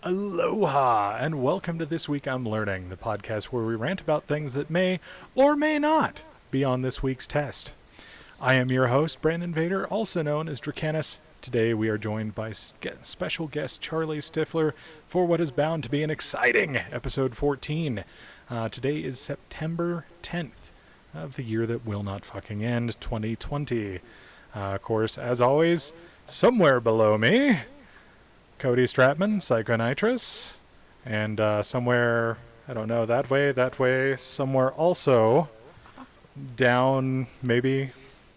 Aloha, and welcome to This Week I'm Learning, the podcast where we rant about things that may or may not be on this week's test. I am your host, Brandon Vader, also known as Dracanis. Today we are joined by special guest Charlie Stifler for what is bound to be an exciting episode 14. Today is September 10th of the year that will not fucking end, 2020. Of course, as always, somewhere below me, Cody Stratman, Psychonitrous, and somewhere, I don't know, that way, somewhere also down, maybe,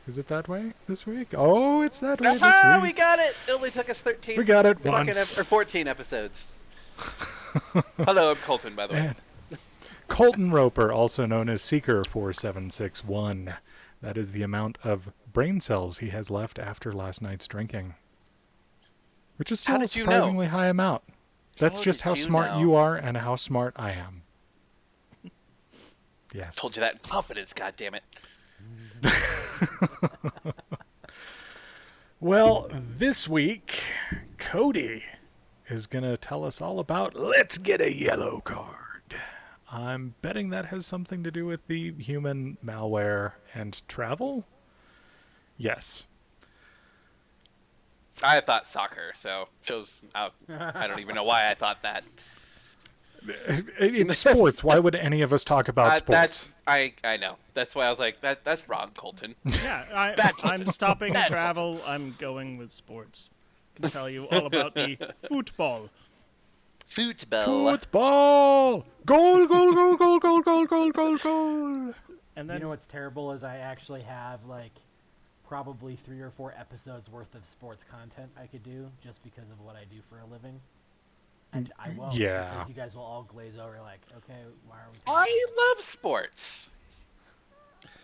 is it that way this week? Oh, it's that way this week. We got it! It only took us 13. We got it once. Or 14 episodes. Hello, I'm Colton, by the way. Colton Roper, also known as Seeker4761. That is the amount of brain cells he has left after last night's drinking. Which is still a surprisingly high amount. That's just how smart you are and how smart I am. Yes. Told you that in confidence, goddammit. Well, this week, Cody is going to tell us all about Let's Get a Yellow Card. I'm betting that has something to do with the human malware and travel? Yes. I thought soccer, so shows out. I don't even know why I thought that. It's sports. Why would any of us talk about sports? I know. That's why I was like, that's wrong, Colton. Yeah, I'm stopping travel. I'm going with sports. I can tell you all about the football. Football! Goal, goal, goal, goal, goal, goal, goal, goal, goal. And then, you know what's terrible is I actually have, like, probably 3 or 4 episodes worth of sports content I could do just because of what I do for a living. And I won't. Yeah. Because you guys will all glaze over like, okay, why are we... I love sports.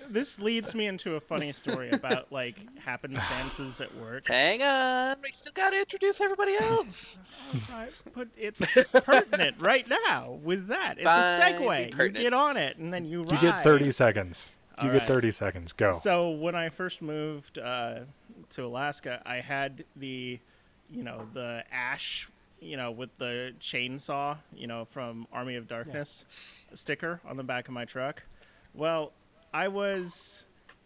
This leads me into a funny story about, like, happenstances at work. Hang on. We still got to introduce everybody else. Right, but it's pertinent right now with that. It's a segue. You get on it, and then you ride. You get 30 seconds. You All get 30 seconds. Go. So when I first moved to Alaska, I had the ash, with the chainsaw, from Army of Darkness sticker on the back of my truck. Well, I was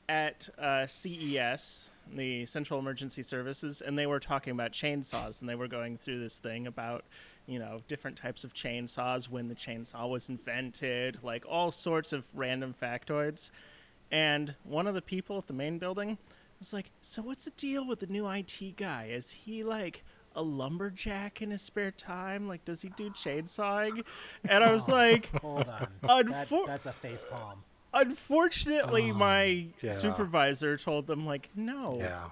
at CES, the Central Emergency Services, and they were talking about chainsaws, and they were going through this thing about, different types of chainsaws, when the chainsaw was invented, like all sorts of random factoids. And one of the people at the main building was like, so what's the deal with the new IT guy? Is he like a lumberjack in his spare time? Like, does he do chainsawing? And I was like, hold on. That's a face palm. Unfortunately, my supervisor told them, like, no. Yeah.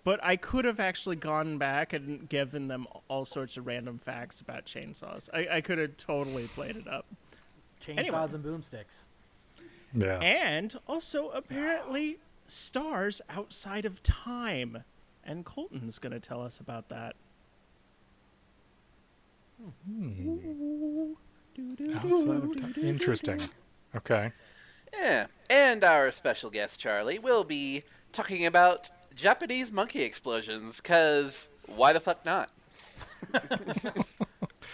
But I could have actually gone back and given them all sorts of random facts about chainsaws. I could have totally played it up. Chainsaws and boomsticks. Yeah. And also, apparently, stars outside of time. And Colton's going to tell us about that. Outside of time. Interesting. Okay. Yeah. And our special guest, Charlie, will be talking about Japanese monkey explosions, because why the fuck not?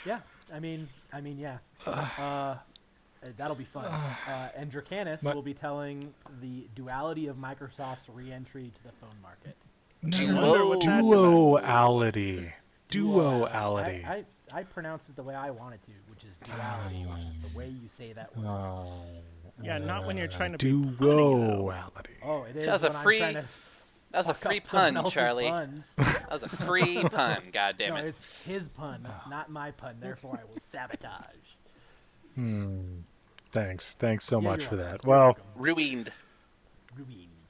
Yeah. I mean, yeah. That'll be fun. And Dracanis will be telling the duality of Microsoft's re-entry to the phone market. Duality. Duality. I pronounced it the way I wanted to, which is duality, which is the way you say that word. Yeah, not when you're trying to be duality. Oh, it is. That was a free pun, Charlie. That was a free pun. God damn it. No, it's his pun, not my pun. Therefore, I will sabotage. Thanks so much for that. Well, ruined.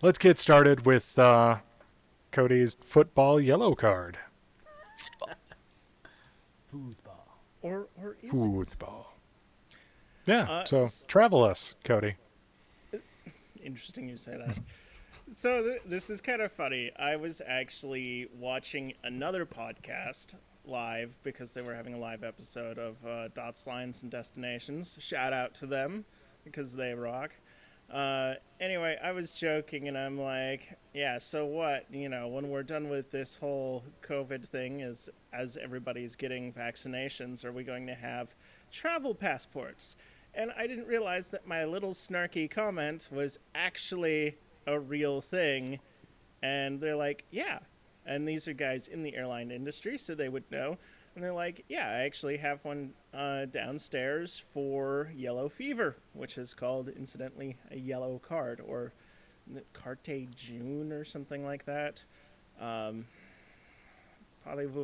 Let's get started with Cody's football yellow card. Football. Or is football. Yeah, so travel us, Cody. Interesting you say that. So this is kind of funny. I was actually watching another podcast live because they were having a live episode of Dots, Lines, and Destinations. Shout out to them because they rock. Anyway, I was joking, and I'm like, yeah, so what? When we're done with this whole COVID thing, as everybody's getting vaccinations, are we going to have travel passports? And I didn't realize that my little snarky comment was actually a real thing. And they're like, yeah. And these are guys in the airline industry, so they would know. And they're like, yeah, I actually have one downstairs for yellow fever, which is called, incidentally, a yellow card, or carte jaune or something like that. Parlez-vous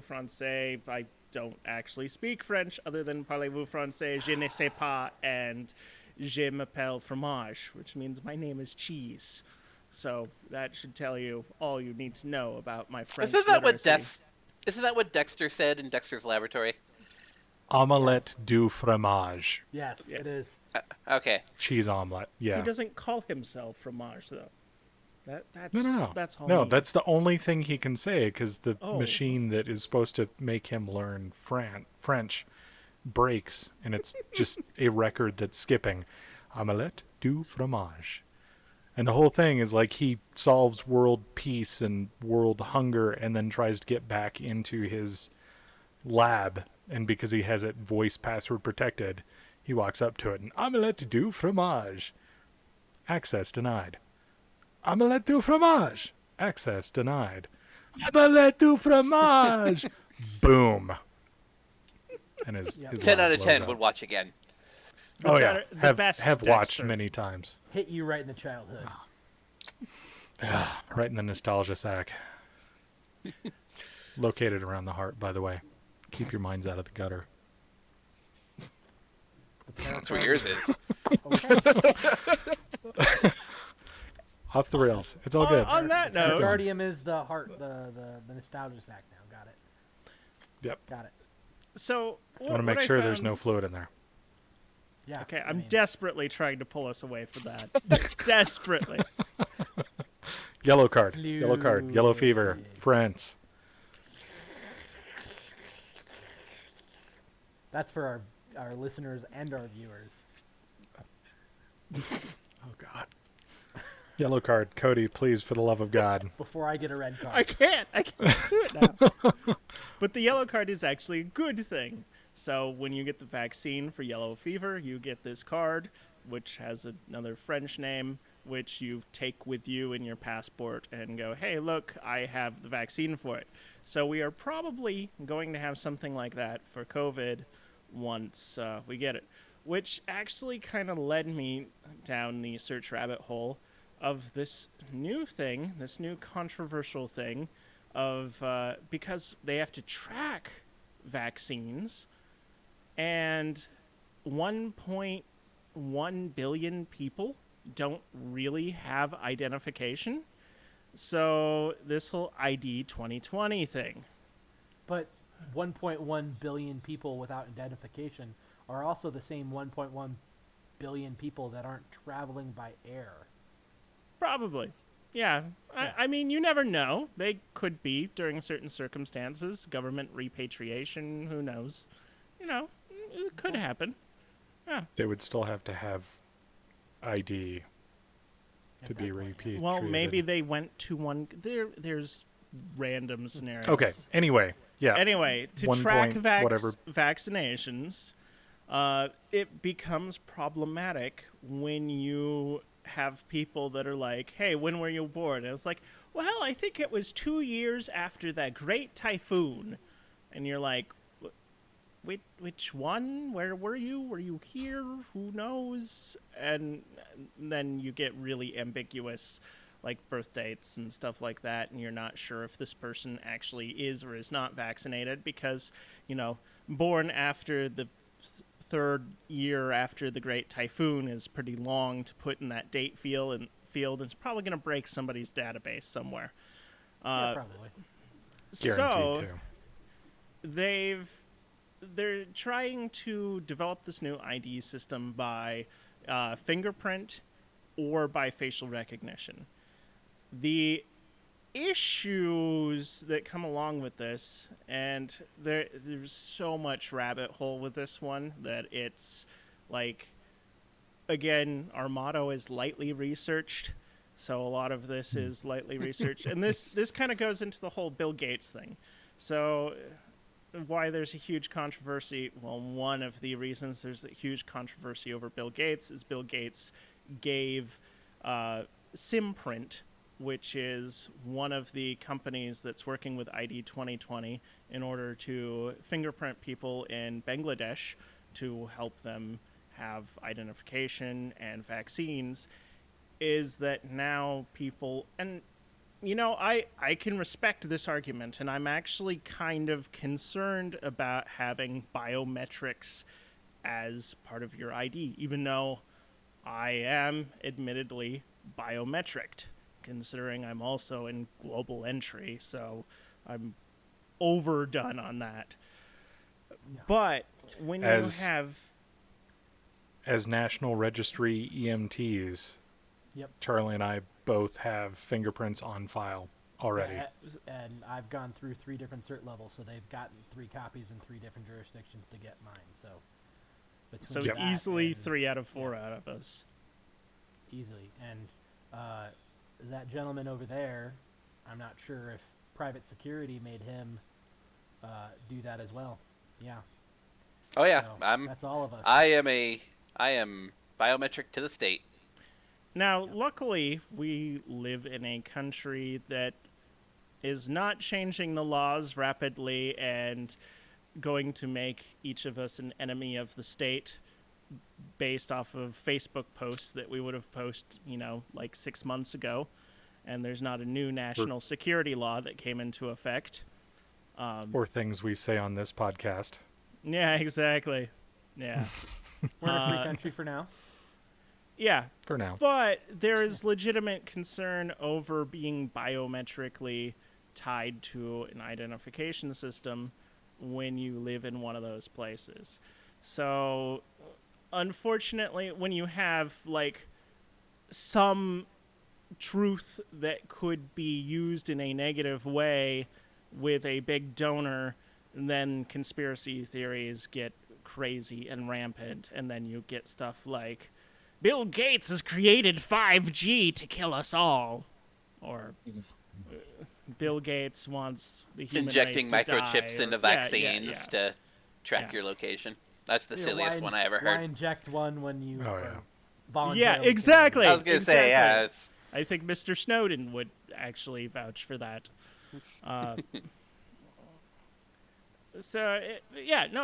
français? I don't actually speak French other than parlez-vous français, je ne sais pas, and je m'appelle fromage, which means my name is cheese. So that should tell you all you need to know about my French literacy. Isn't that what Dexter said in Dexter's Laboratory? Omelette du fromage. Yes, Yeah. it is. Okay. Cheese omelet. Yeah. He doesn't call himself fromage, though. That's No. That's all. No, that's the only thing he can say, because the Oh. machine that is supposed to make him learn French breaks, and it's just a record that's skipping. Omelette du fromage. And the whole thing is like he solves world peace and world hunger and then tries to get back into his lab. And because he has it voice password protected, he walks up to it and omelette du fromage. Access denied. Omelette du fromage. Access denied. Omelette du fromage. Boom. And his 10 lab out of blows 10 up. would watch again. Oh yeah, The best have watched Dexter. many times. Hit you right in the childhood. Right in the nostalgia sack. Located around the heart, by the way. Keep your minds out of the gutter. That's where yours is. Okay. Off the rails. It's all good. On that note, Guardium is the heart, the nostalgia sack now. Got it. Yep. Got it. so I want to make sure there's no fluid in there. Yeah. Okay, I I'm mean, desperately trying to pull us away from that. Desperately. Yellow card. Yellow card. Yellow fever. Fluid. France. That's for our listeners and our viewers. Oh, God. Yellow card. Cody, please, for the love of God. Before I get a red card. I can't do it now. But the yellow card is actually a good thing. So when you get the vaccine for yellow fever, you get this card, which has another French name, which you take with you in your passport and go, hey, look, I have the vaccine for it. So we are probably going to have something like that for COVID once we get it, which actually kind of led me down the search rabbit hole of this new thing, this new controversial thing of because they have to track vaccines, and 1.1 billion people don't really have identification. So this whole ID 2020 thing. But 1.1 billion people without identification are also the same 1.1 billion people that aren't traveling by air. Probably. Yeah. I mean, you never know. They could be during certain circumstances. Government repatriation, who knows? It could happen. Yeah. They would still have to have ID to be repeated. Well, maybe they went to one. There's random scenarios. Okay. Anyway. Yeah. Anyway, to 1 track point whatever. vaccinations, it becomes problematic when you have people that are like, hey, when were you born? And it's like, well, I think it was 2 years after that great typhoon. And you're like, which one? Where were you? Were you here? Who knows? And then you get really ambiguous, like birth dates and stuff like that, and you're not sure if this person actually is or is not vaccinated because, born after the third year after the Great Typhoon is pretty long to put in that date field, and it's probably going to break somebody's database somewhere. Yeah, probably. Guaranteed So to. they're trying to develop this new ID system by fingerprint or by facial recognition. The issues that come along with this, and there's so much rabbit hole with this one that it's like again, our motto is lightly researched. So a lot of this is lightly researched. And this kind of goes into the whole Bill Gates thing. So why there's a huge controversy, well, one of the reasons there's a huge controversy over Bill Gates is Bill Gates gave Simprint, which is one of the companies that's working with ID 2020 in order to fingerprint people in Bangladesh to help them have identification and vaccines, is that now people, and I can respect this argument, and I'm actually kind of concerned about having biometrics as part of your ID, even though I am admittedly biometricked, considering I'm also in global entry, so I'm overdone on that. Yeah. But when you have... As National Registry EMTs, Yep. Charlie and I both have fingerprints on file already. And I've gone through 3 different cert levels, so they've gotten 3 copies in 3 different jurisdictions to get mine. So, So between that easily and- 3 out of 4 out of us. easily. And that gentleman over there, I'm not sure if private security made him do that as well. Yeah. Oh yeah, So I'm. that's all of us. I am biometric to the state. Now, luckily, we live in a country that is not changing the laws rapidly and going to make each of us an enemy of the state based off of Facebook posts that we would have posted, like 6 months ago. And there's not a new national security law that came into effect. Or things we say on this podcast. Yeah, exactly. Yeah. We're in a free country for now. Yeah. For now. But there is legitimate concern over being biometrically tied to an identification system when you live in one of those places. So, unfortunately, when you have, some truth that could be used in a negative way with a big donor, then conspiracy theories get crazy and rampant, and then you get stuff like, Bill Gates has created 5G to kill us all. Or Bill Gates wants the human Injecting race to microchips die, into or- vaccines to track Yeah. your location. That's the Yeah, silliest one I ever Why heard. inject one when you Oh, are yeah. voluntarily Yeah, exactly. I was gonna say, yeah, it's I think Mr. Snowden would actually vouch for that.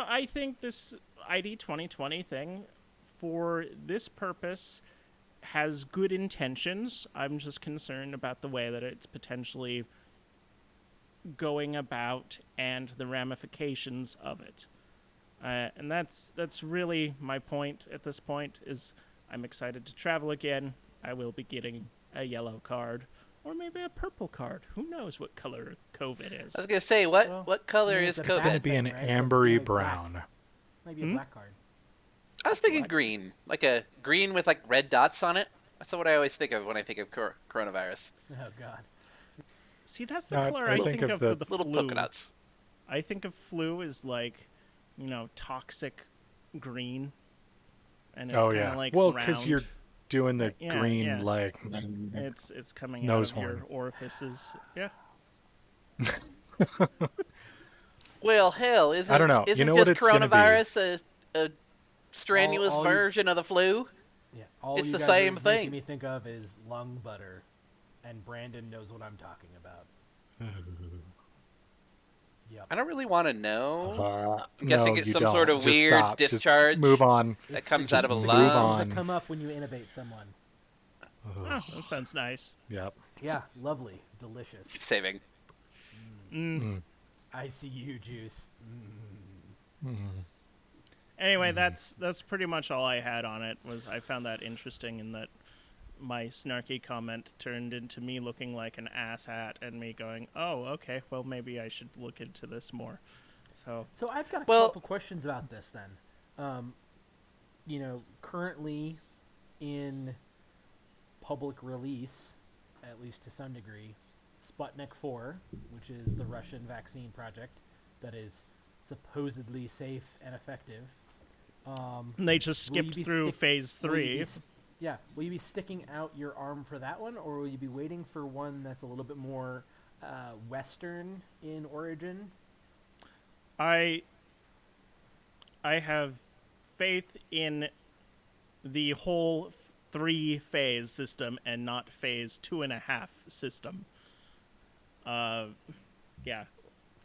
I think this ID 2020 thing, for this purpose, has good intentions. I'm just concerned about the way that it's potentially going about and the ramifications of it. And that's really my point at this point, is I'm excited to travel again. I will be getting a yellow card, or maybe a purple card. Who knows what color COVID is? I was gonna say, Well, what color maybe is it's a It's going to COVID? be an Right, so ambery maybe black. brown. Maybe a black card. I was thinking green, like a green with red dots on it. That's what I always think of when I think of coronavirus. Oh God. See, that's the No, color I I think think of of the for the Little flu. polka dots. I think of flu as toxic green, and it's Oh, kind of yeah. like Well, round. because you're doing the Yeah, green, yeah. It's coming Nose out of your horn. orifices. Yeah. Well, hell, isn't I don't know. Isn't You know what just it's gonna be? coronavirus a strenuous All you- version of the flu? Yeah. All It's you the guys same are thing. making me think of is lung butter, and Brandon knows what I'm talking about. Yep. I don't really want to know. I'm no, guessing it's you some don't. sort of Just weird stop. discharge. Just move on. That It's comes the out of a gases lung. that come up when you intubate someone. Oh, that sounds nice. Yep. Yeah, lovely, delicious. Saving. ICU juice. Anyway, that's pretty much all I had on it. Was I found that interesting, in that my snarky comment turned into me looking like an asshat and me going, "Oh, okay, well maybe I should look into this more." So So I've got a Well- couple questions about this then. Currently in public release, at least to some degree, Sputnik 4, which is the Russian vaccine project that is supposedly safe and effective, And they just Will you skipped be through phase will you be 3. will you be sticking out your arm for that one, or will you be waiting for one that's a little bit more Western in origin? I have faith in the whole 3-phase system and not phase 2.5 system. Yeah.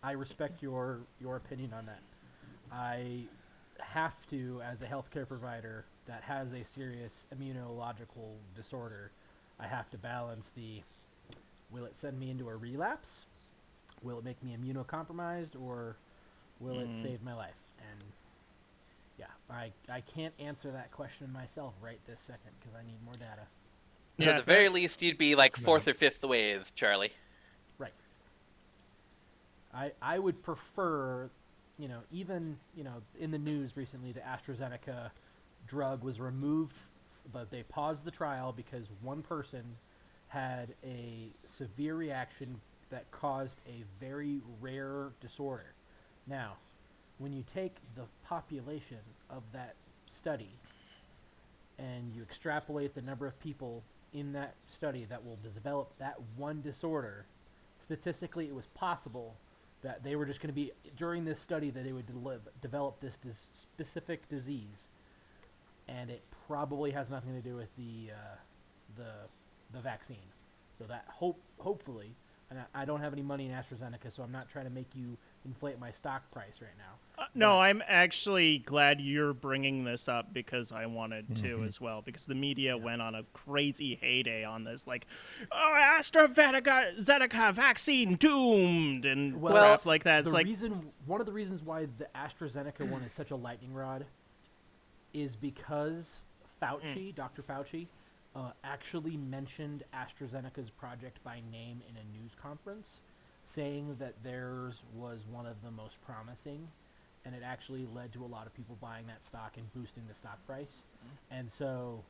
I respect your opinion on that. I have to, as a healthcare provider that has a serious immunological disorder, I have to balance will it send me into a relapse? Will it make me immunocompromised, or will it save my life? And yeah, I can't answer that question myself right this second because I need more data. So Yeah, at the very least, you'd be like 4th or 5th wave, Charlie. Right. I would prefer, even, in the news recently, the AstraZeneca drug was removed, but they paused the trial because one person had a severe reaction that caused a very rare disorder. Now, when you take the population of that study and you extrapolate the number of people in that study that will develop that one disorder, statistically it was possible that they were just going to be, during this study, that they would develop this specific disease, and it probably has nothing to do with the vaccine. So that hopefully, and I don't have any money in AstraZeneca, so I'm not trying to make you inflate my stock price right now. No, I'm actually glad you're bringing this up because I wanted to as well. Because the media went on a crazy heyday on this, like, "Oh, AstraZeneca vaccine doomed," and crap like that. It's one of the reasons why the AstraZeneca one is such a lightning rod is because Dr. Fauci, actually mentioned AstraZeneca's project by name in a news conference, saying that theirs was one of the most promising, and it actually led to a lot of people buying that stock and boosting the stock price. And so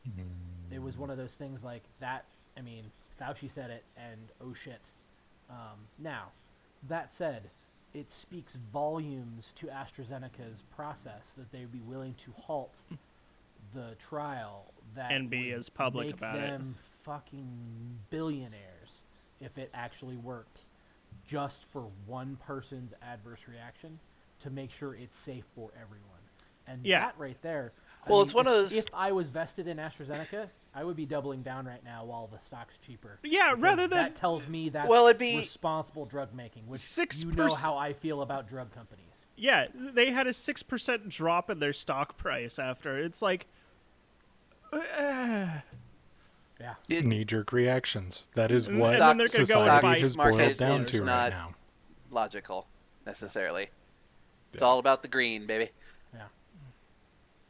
it was one of those things like that. I mean, Fauci said it, and oh shit. Now, that said, it speaks volumes to AstraZeneca's process that they'd be willing to halt the trial and be as public about it. Make them fucking billionaires if it actually worked, just for one person's adverse reaction, to make sure it's safe for everyone. And that right there. It's one of those. If I was vested in AstraZeneca, I would be doubling down right now while the stock's cheaper. Yeah, rather than that tells me that's it'd be responsible drug making, which 6%. You know how I feel about drug companies. Yeah, they had a 6% drop in their stock price after. It's like, yeah. Knee-jerk reactions. That is what and then they're gonna go and society buy has market boiled down is to not right now. logical, necessarily. It's all about the green, baby. Yeah.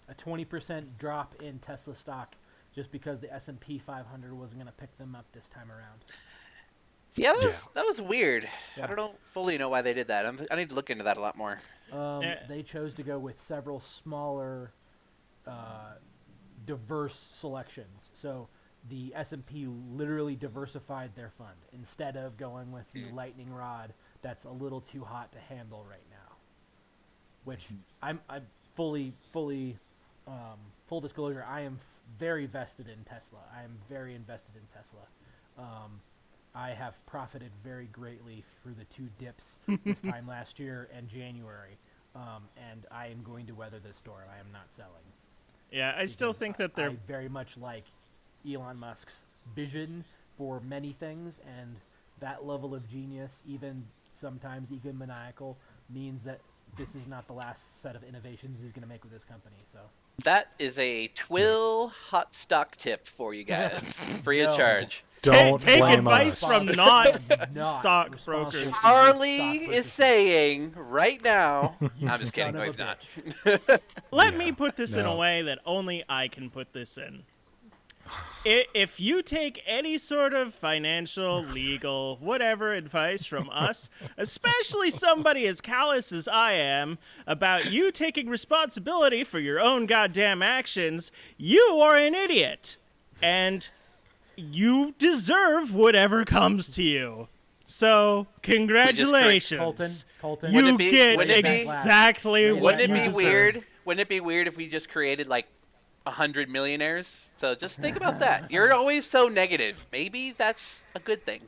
A 20% drop in Tesla stock just because the S&P 500 wasn't going to pick them up this time around. Yeah, that was weird. Yeah. I don't fully know why they did that. I need to look into that a lot more. They chose to go with several smaller, diverse selections. So the S&P literally diversified their fund instead of going with the lightning rod that's a little too hot to handle right now. Which I'm fully full disclosure, I am very vested in Tesla. I am very invested in Tesla. I have profited very greatly through the 2 dips this time last year and January, and I am going to weather this storm. I am not selling. yeah, I still think that they're I very much like Elon Musk's vision for many things, and that level of genius, even sometimes egomaniacal, means that this is not the last set of innovations he's going to make with this company. So That is a TWIL hot stock tip for you guys, free of charge. Don't take blame advice us. from not Not stock responsible brokers. for Harley stock is purchases. saying right now. I'm just kidding. Son No, of he's a not. bitch. Let Yeah, me put this in a no. way that only I can put this in. If you take any sort of financial, legal, whatever advice from us, especially somebody as callous as I am, about you taking responsibility for your own goddamn actions, you are an idiot. And you deserve whatever comes to you. So, congratulations. Colton, You Wouldn't it be- get wouldn't it be- exactly what Wouldn't you it be deserve. weird? Wouldn't it be weird if we just created like 100 millionaires? So just think about that. You're always so negative. Maybe that's a good thing.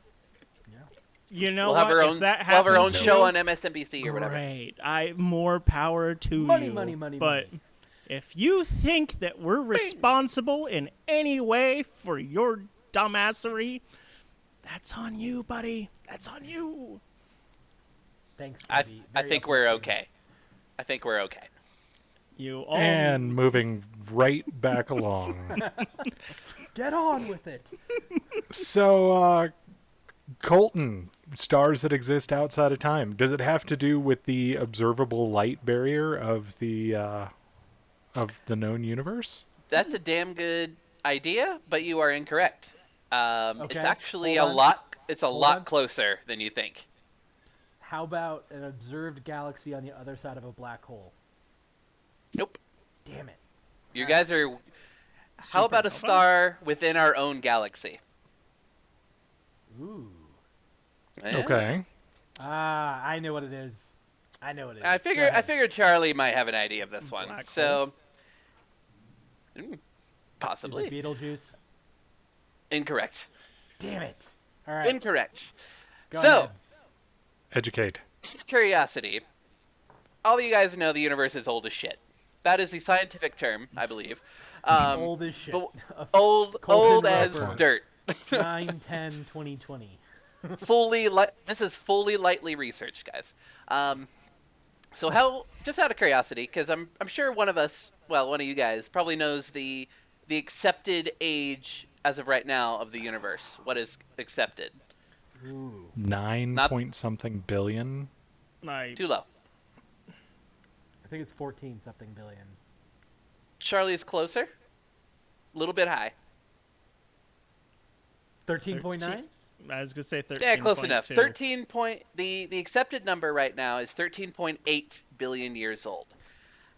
You know We'll have what? our If own. that We'll have our own happens, show on MSNBC or whatever. great. More power to Money, you. money, money, But money. if you think that we're responsible in any way for your dumbassery, that's on you, buddy. That's on you. Thanks, I Stevie. I Very think we're uplifting. okay. I think we're okay. You all And moving right back along. Get on with it. So, Colton, stars that exist outside of time. Does it have to do with the observable light barrier of the known universe? That's a damn good idea, but you are incorrect. It's Okay, actually hold a on. lot. It's a Hold lot on. closer than you think. How about an observed galaxy on the other side of a black hole? Nope. Damn it. You guys are. How about a Supernova? star within our own galaxy? Ooh. Eh? Okay. I know what it is. I know what it is. I Go figured ahead. Charlie might have an idea of this one. Black So, Is it possibly Beetlejuice? incorrect. Damn it. All right. Incorrect. Go So, ahead. Educate. curiosity. All of you guys know the universe is old as shit. That is the scientific term, I believe. Old as shit. but Of old Colton as Roper. dirt. 9/10/2020. This is fully lightly researched, guys. So how? Just out of curiosity, because I'm sure one of us, well, one of you guys, probably knows the accepted age as of right now of the universe. What is accepted? Ooh. 9 point something billion. Too low. I think it's 14 something billion. Charlie's closer. A little bit high. 13.9? I was gonna say 13. Yeah, close enough. 13 point. The accepted number right now is 13.8 billion years old.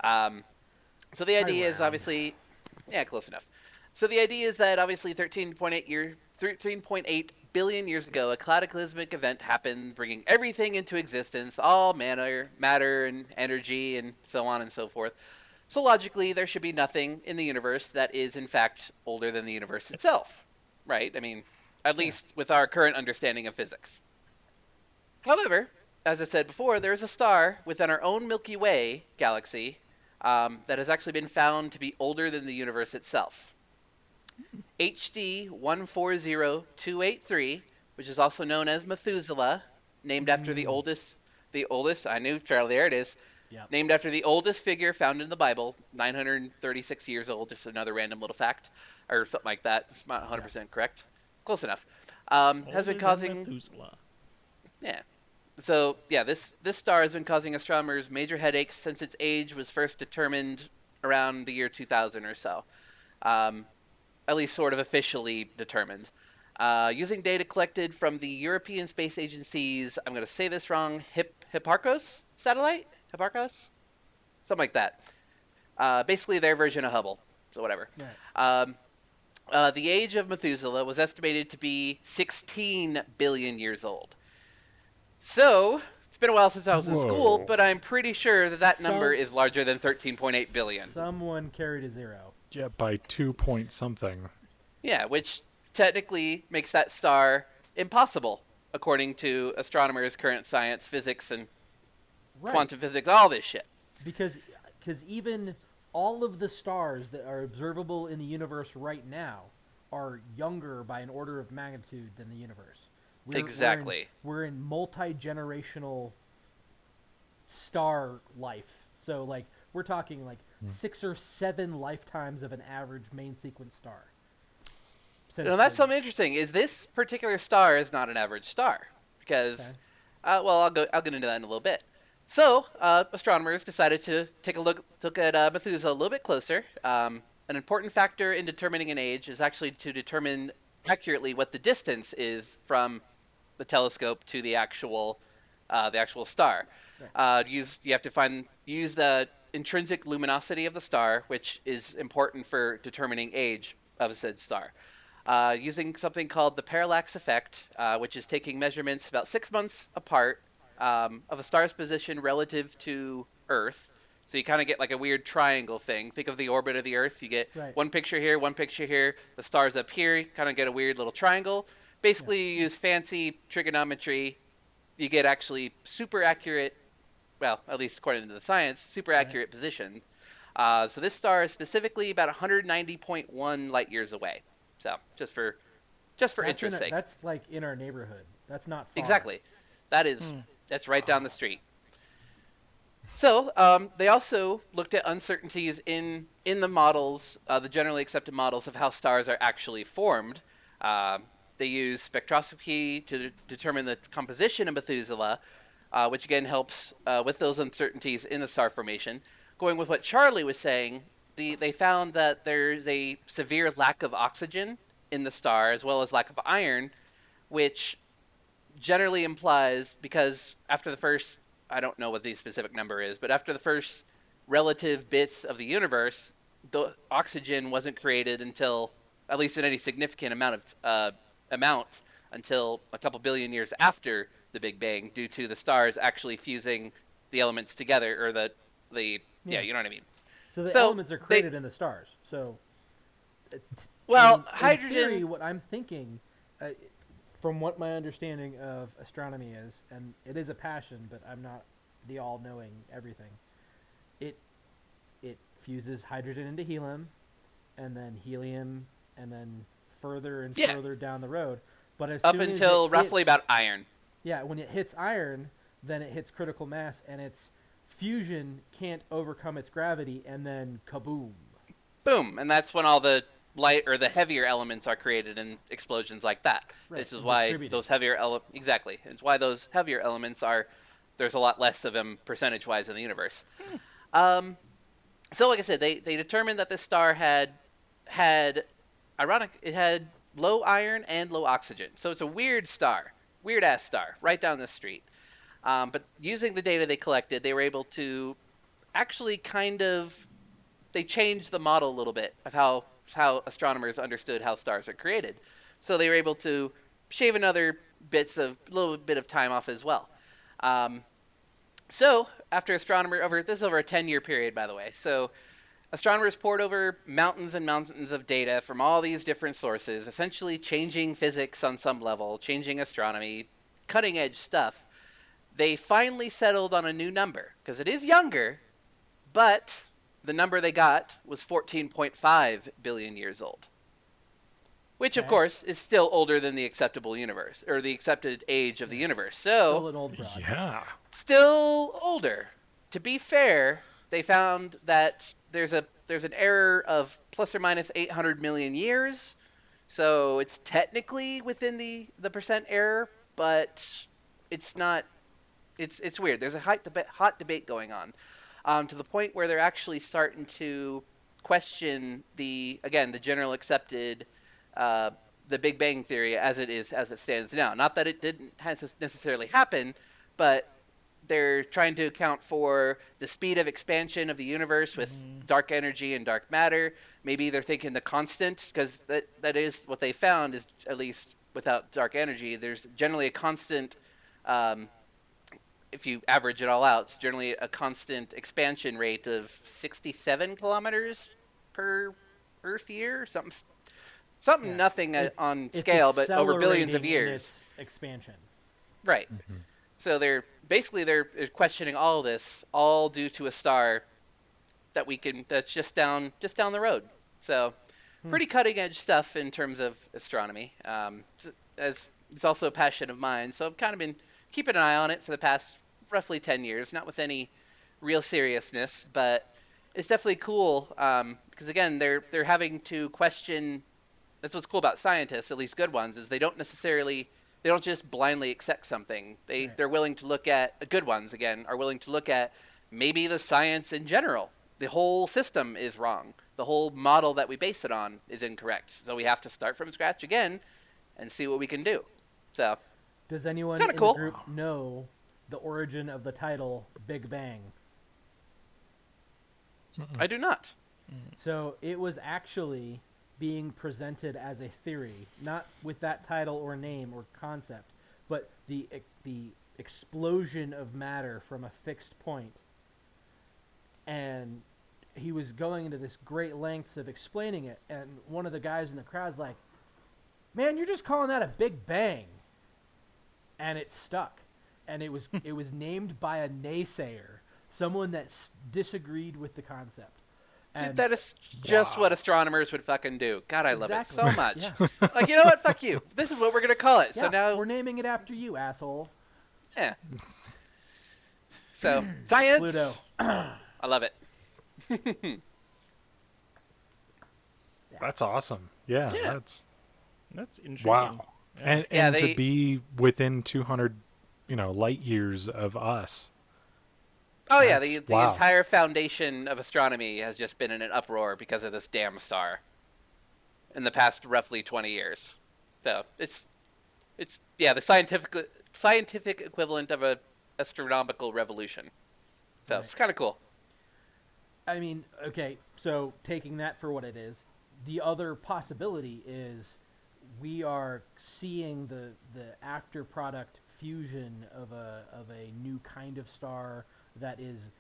So the idea is round. obviously, yeah, close enough. So the idea is that obviously 13.8 billion years ago, a cataclysmic event happened, bringing everything into existence, all matter, and energy, and so on and so forth. So logically, there should be nothing in the universe that is in fact older than the universe itself, right? I mean, at least with our current understanding of physics. However, as I said before, there is a star within our own Milky Way galaxy that has actually been found to be older than the universe itself. HD 140283, which is also known as Methuselah, named after the oldest, I knew, Charlie, there it is, Yep. named after the oldest figure found in the Bible, 936 years old, just another random little fact, or something like that. It's not 100% correct. Close enough. Has been causing... Methuselah. Yeah. So, yeah, this star has been causing astronomers major headaches since its age was first determined around the year 2000 or so. At least sort of officially determined. Using data collected from the European Space Agency's, I'm going to say this wrong, Hipparcos satellite? Hipparcos? Something like that. Basically their version of Hubble. So whatever. Right. The age of Methuselah was estimated to be 16 billion years old. So, it's been a while since I was in school, Whoa. but I'm pretty sure that number So- is larger than 13.8 billion. Someone carried a zero. Yeah, by 2 point something. Yeah, which technically makes that star impossible, according to astronomers' current science, physics, and Right. quantum physics, all this shit. Because even all of the stars that are observable in the universe right now are younger by an order of magnitude than the universe. Exactly. We're in multi-generational star life. So, like, we're talking, like, 6 or 7 lifetimes of an average main sequence star. Since Now, that's the- something interesting. Is this particular star is not an average star? Because, well, I'll get into that in a little bit. So, astronomers decided to take a look at Methuselah a little bit closer. An important factor in determining an age is actually to determine accurately what the distance is from the telescope to the actual star. You have to use the intrinsic luminosity of the star, which is important for determining age of said star. Using something called the parallax effect, which is taking measurements about 6 months apart of a star's position relative to Earth So you kind of get like a weird triangle thing. Think of the orbit of the Earth. You get one picture here, one picture here. The stars up here, you kind of get a weird little triangle. Basically, you use fancy trigonometry. You get actually super accurate, well, at least according to the science, super accurate position. So this star is specifically about 190.1 light years away. So just for interest's sake. That's like in our neighborhood. That's not far. Exactly. That's right down the street. So they also looked at uncertainties in the models, the generally accepted models of how stars are actually formed. They use spectroscopy to determine the composition of Methuselah, which again helps with those uncertainties in the star formation. Going with what Charlie was saying, they found that there's a severe lack of oxygen in the star as well as lack of iron, which generally implies, because after the first, I don't know what the specific number is, but after the first relative bits of the universe, the oxygen wasn't created until, at least in any significant amount until a couple billion years after the Big Bang, due to the stars actually fusing the elements together, or you know what I mean. So the elements are created in the stars. So, hydrogen. In theory, what I'm thinking, from what my understanding of astronomy is, and it is a passion, but I'm not the all-knowing everything. It fuses hydrogen into helium, and then helium, and then further and further down the road. But as up soon until as roughly about iron. Yeah, when it hits iron, then it hits critical mass, and its fusion can't overcome its gravity, and then kaboom. Boom, and that's when all the light or the heavier elements are created in explosions like that. Right. This is why those heavier exactly. It's why those heavier elements there's a lot less of them percentage-wise in the universe. So like I said, they determined that this star had low iron and low oxygen. So it's a weird ass star, right down the street. But using the data they collected, they were able to actually they changed the model a little bit of how astronomers understood how stars are created. So they were able to shave another little bit of time off as well. So after this is over a 10-year period, by the way. So astronomers pored over mountains and mountains of data from all these different sources, essentially changing physics on some level, changing astronomy, cutting edge stuff. They finally settled on a new number, because it is younger, but the number they got was 14.5 billion years old. Which, of course, is still older than the acceptable universe, or the accepted age of the universe. So, still an old broad. Yeah. Still older. To be fair, they found that there's an error of plus or minus 800 million years. So it's technically within the percent error, but it's not. It's weird. There's a hot debate going on, to the point where they're actually starting to question the general accepted the Big Bang Theory as it stands now. Not that it didn't necessarily happen, but they're trying to account for the speed of expansion of the universe with dark energy and dark matter. Maybe they're thinking the constant, because that is what they found, is at least without dark energy, there's generally a constant, if you average it all out, it's generally a constant expansion rate of 67 kilometers per Earth year, something nothing on scale, but over billions of years. In its expansion. Right. Mm-hmm. So they're questioning all this, all due to a star that's just down the road. So pretty cutting edge stuff in terms of astronomy. It's also a passion of mine, so I've kind of been keeping an eye on it for the past roughly 10 years, not with any real seriousness, but it's definitely cool, because again, they're having to question. That's what's cool about scientists, at least good ones, is they don't just blindly accept something. They're willing to look at, good ones again, are willing to look at maybe the science in general. The whole system is wrong. The whole model that we base it on is incorrect. So we have to start from scratch again and see what we can do. So does anyone in the group know the origin of the title Big Bang? I do not. So it was actually being presented as a theory, not with that title or name or concept, but the explosion of matter from a fixed point and he was going into this great lengths of explaining it, and one of the guys in the crowd's like, "Man, you're just calling that a Big Bang," and it stuck, and it was named by a naysayer, someone that disagreed with the concept. Dude, that is just what astronomers would fucking do. God, I love it so much. Yeah. Like, you know what? Fuck you. This is what we're gonna call it. Yeah, So now we're naming it after you, asshole. Yeah. So, science. Pluto. I love it. That's awesome. Yeah, Yeah. That's intriguing. wow. Yeah. And they- to be within 200, light years of us. Oh yeah, That's- the wow. entire foundation of astronomy has just been in an uproar because of this damn star in the past roughly 20 years. So it's the scientific equivalent of a astronomical revolution. So Right. it's kind of cool. I mean, okay, so taking that for what it is, the other possibility is we are seeing the after product fusion of a new kind of star that is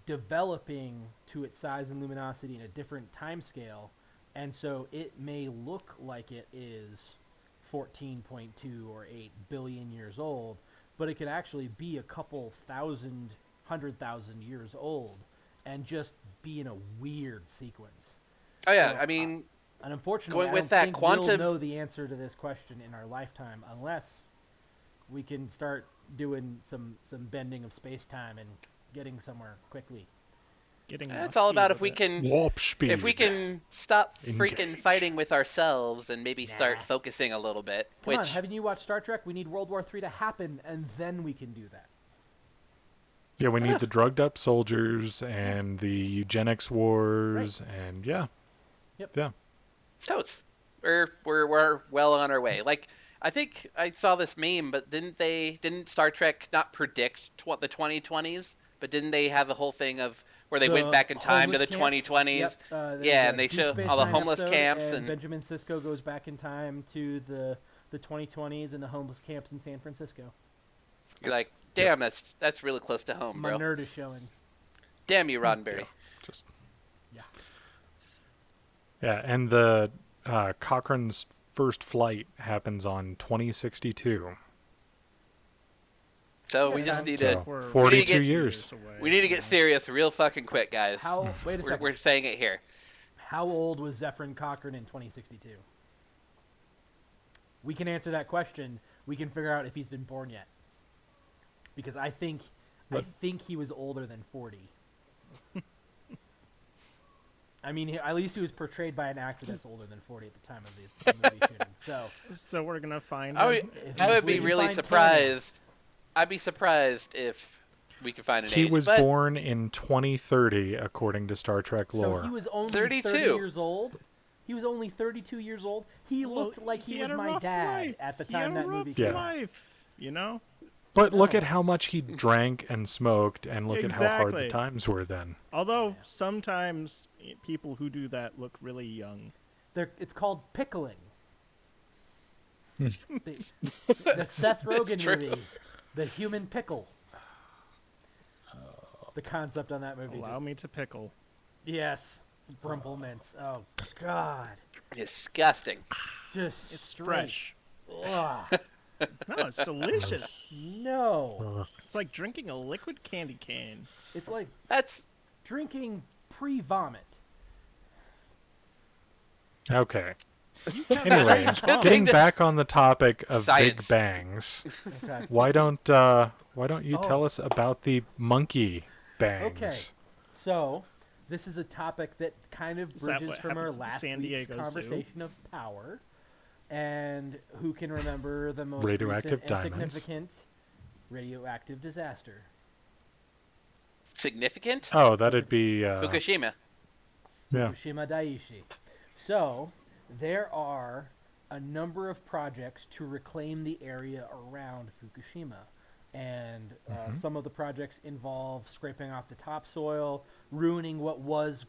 developing to its size and luminosity in a different time scale, and so it may look like it is 14.2 or 8 billion years old, but it could actually be a couple 100,000 years old and just be in a weird sequence. Oh yeah, So, I mean, And unfortunately, Going I with don't that think quantum- we'll know the answer to this question in our lifetime unless we can start doing some bending of space-time and getting somewhere quickly. Getting it's all musky about if with we it. can Warp speed. if we can stop freaking Engage. fighting with ourselves and maybe start Nah. focusing a little bit. Come on, which haven't you watched Star Trek? We need World War III to happen, and then we can do that. Yeah, we need the drugged up soldiers and the eugenics wars and yeah. Yep. Yeah. totes. We're well on our way. Like, I think I saw this meme, but didn't Star Trek not predict the 2020s? But didn't they have a whole thing of where they went The back in time to the homeless camps. 2020s? Yep, there's Yeah, a and they Deep show Space all the Nine homeless episode, camps and and Benjamin Sisko goes back in time to the 2020s and the homeless camps in San Francisco. you're like, damn, that's really close to home, My bro. nerd is showing. Damn you, Roddenberry. Just Yeah. yeah, and the Cochrane's first flight happens on 2062. So we Yeah, just man. need So to We're 42 get- years. away. we need to get serious real fucking quick, guys. Wait a second. We're saying it here. How old was Zephyrin Cochrane in 2062? We can answer that question. We can figure out if he's been born yet. Because I think he was older than 40. I mean, at least he was portrayed by an actor that's older than 40 at the time of the movie shooting. So we're gonna find. I would, him. If I would we be can really find surprised. I'd be surprised if we could find an He age. was but born in 2030 according to Star Trek lore. So he was only 32. 30 years old. He was only 32 years old. He Well, looked like he was had a my rough dad life. at the He time had that a movie rough came Yeah. out. life, you know. But look at how much he drank and smoked, and look at how hard the Exactly. times were then. Although sometimes people who do that look really young. It's called pickling. the Seth Rogen true. movie, The Human Pickle. The concept on that movie. Allow me to pickle. Yes, Brumple mints. Oh God, disgusting. just It's straight. fresh. Ugh. No, it's delicious. No, It's like drinking a liquid candy cane. it's like That's drinking pre-vomit. Okay. Anyway, Anyway, getting back on the topic of Science. big bangs, Okay. why don't you tell us about the monkey bangs? Okay. So, this is a topic that kind of Is that bridges what from our happens at the last San week's Diego Zoo? conversation of power. And who can remember the most Radioactive recent and diamonds. significant radioactive disaster? significant. Oh, that'd be Fukushima. yeah. Fukushima Daiichi. So, there are a number of projects to reclaim the area around Fukushima. And some of the projects involve scraping off the topsoil, ruining what was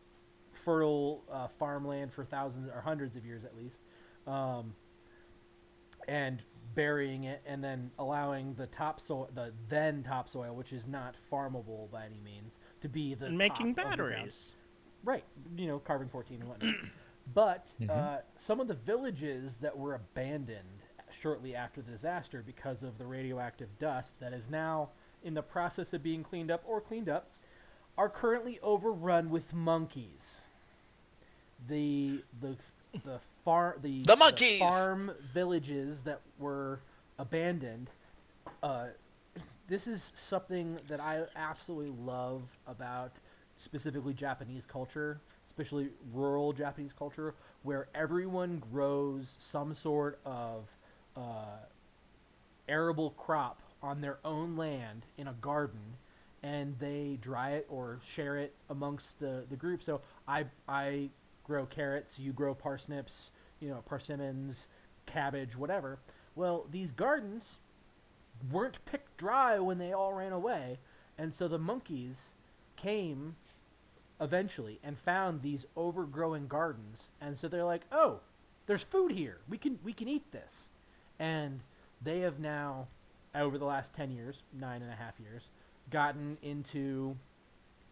fertile farmland for thousands or hundreds of years at least, and burying it, and then allowing the topsoil, which is not farmable by any means, to be the And making top of the ground. batteries. Right, carbon 14 and whatnot. But some of the villages that were abandoned shortly after the disaster because of the radioactive dust that is now in the process of being cleaned up are currently overrun with monkeys. The monkeys! farm villages that were abandoned. This is something that I absolutely love about specifically Japanese culture, especially rural Japanese culture, where everyone grows some sort of arable crop on their own land in a garden, and they dry it or share it amongst the group. So I grow carrots, you grow parsnips, persimmons, cabbage, whatever. Well, these gardens weren't picked dry when they all ran away, and so the monkeys came eventually and found these overgrowing gardens, and so they're like, oh, there's food here, we can eat this. And they have now, over the last 10 years, 9.5 years, gotten into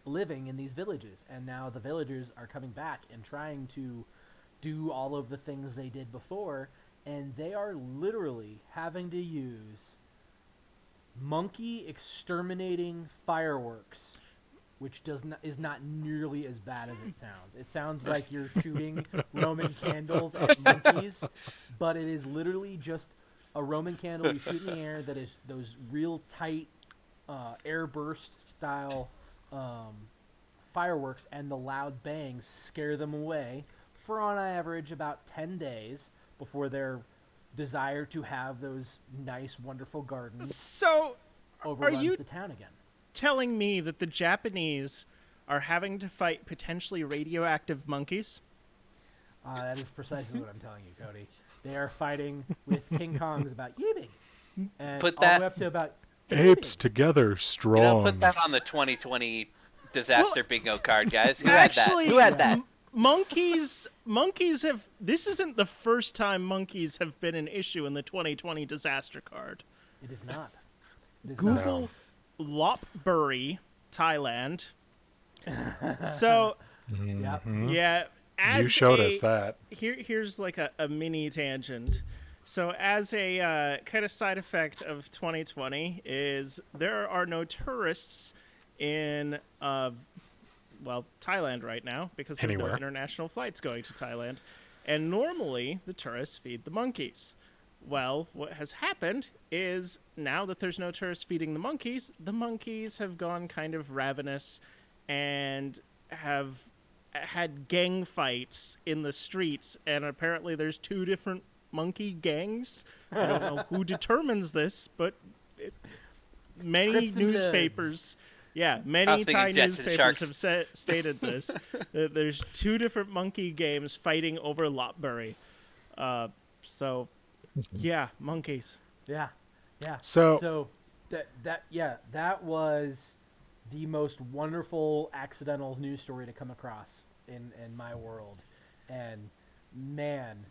living in these villages, and now the villagers are coming back and trying to do all of the things they did before, and they are literally having to use monkey exterminating fireworks, which is not nearly as bad as it sounds. It sounds like you're shooting Roman candles at monkeys, but it is literally just a Roman candle you shoot in the air that is those real tight airburst style fireworks, and the loud bangs scare them away for on average about 10 days before their desire to have those nice, wonderful gardens So, overruns the town again. telling me that the Japanese are having to fight potentially radioactive monkeys? That is precisely what I'm telling you, Cody. They are fighting with King Kongs about yibig, and Put all the that- way up to about Apes yibig. together strong. Put that on the 2020 disaster bingo card, guys. Who Actually, had that? Monkeys have. This isn't the first time monkeys have been an issue in the 2020 disaster card. It is not. It is Google Lopburi, Thailand. So, not. Yep. yeah, as You showed a- us that. Here's like a mini tangent. So as a kind of side effect of 2020 is there are no tourists in Thailand right now because there's no Anywhere. international flights going to Thailand. And normally the tourists feed the monkeys. Well, what has happened is now that there's no tourists feeding the monkeys have gone kind of ravenous and have had gang fights in the streets, and apparently there's 2 different monkey gangs. I don't know who determines this, but many Crips and newspapers, I many was thinking Thai Jets and newspapers Sharks. have stated this. That there's 2 different monkey games fighting over Lopburi. So, yeah, monkeys. Yeah. So- that was the most wonderful accidental news story to come across in my world, and man,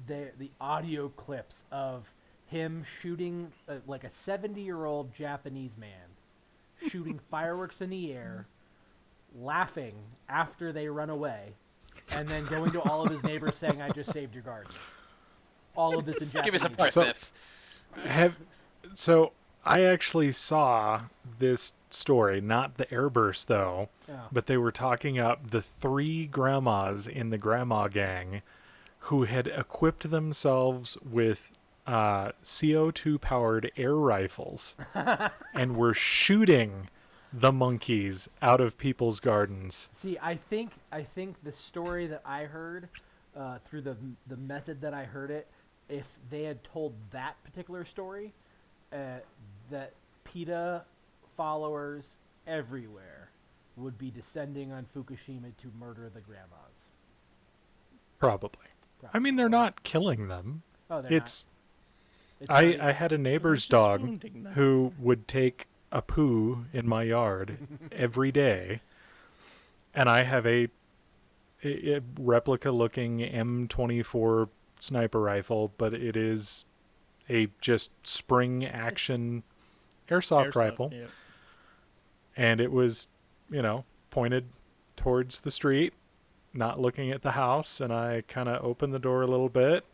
the audio clips of him shooting like a 70-year-old Japanese man shooting fireworks in the air, laughing after they run away, and then going to all of his neighbors saying, "I just saved your garden." All of this in Japanese. Give me some parsnips. So I actually saw this story, not the airburst though, Oh. but they were talking up the 3 grandmas in the grandma gang who had equipped themselves with CO2 powered air rifles and were shooting the monkeys out of people's gardens. See, I think the story that I heard through the method that I heard it, if they had told that particular story, that PETA followers everywhere would be descending on Fukushima to murder the grandmas. Probably. I mean, they're not killing them. Oh, they're It's not. I had a neighbor's just dog wounding them. who would take a poo in my yard every day, and I have a replica looking M24 sniper rifle, but it is a just spring action airsoft rifle. Yeah. And it was, pointed towards the street, not looking at the house. And I kind of opened the door a little bit,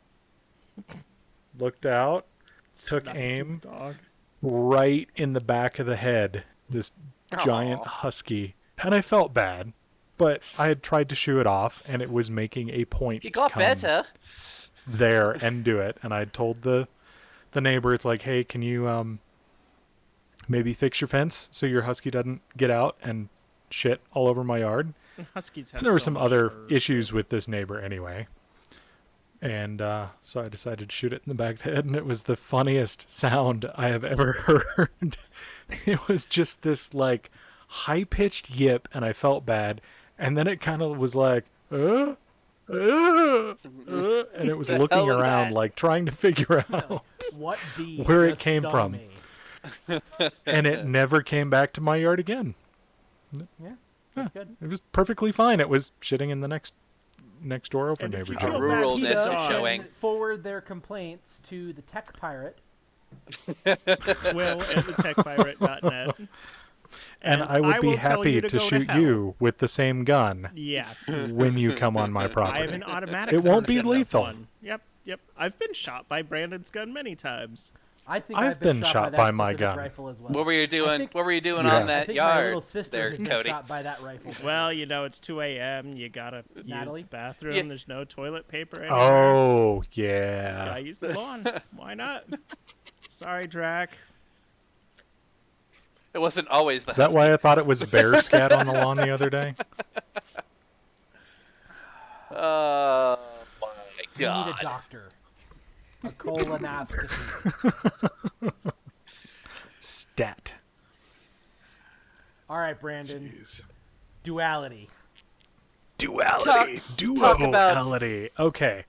looked out, took Snuffed aim the dog. right in the back of the head, this giant Aw. husky. And I felt bad, but I had tried to shoo it off, and it was making a point You to got come better. there and do it. And I told the neighbor, it's like, hey, can you maybe fix your fence so your husky doesn't get out and shit all over my yard? Huskies have And there were so some much other fur. issues with this neighbor anyway. And so I decided to shoot it in the back of the head, and it was the funniest sound I have ever heard. It was just this like high-pitched yip, and I felt bad. And then it kind of was like, and it was The looking hell was around that? like trying to figure out What bee Where it just came stung from. me? and it never came back to my yard again. Yeah, that's good. It was perfectly fine. It was shitting in the next door over And if you neighbor's feel yard. bad, Ruralness PETA is should showing. Forward their complaints to the Tech Pirate. TWIL@thetechpirate.net. And I would be will tell happy you to go shoot hell. you with the same gun Yeah. when you come on my I property. have an automatic. It won't be version of lethal. one. Yep. I've been shot by Brandon's gun many times. I think I've been shot that by my specific gun. Rifle as well. What were you doing? think- What were you doing Yeah. on I that think my little yard sister there, has been Cody? shot by that rifle. Well, it's 2 a.m. You gotta use Natalie? the bathroom. Yeah. There's no toilet paper anywhere. Oh, Gotta yeah. use the lawn. Why not? Sorry, Drac. It wasn't always the Is that husky. why I thought it was bear scat on the lawn the other day? Oh my You need a god. doctor. A colonoscopy. Stat. All right, Brandon. Jeez. Duality. Duality. talk about- Duality. Okay.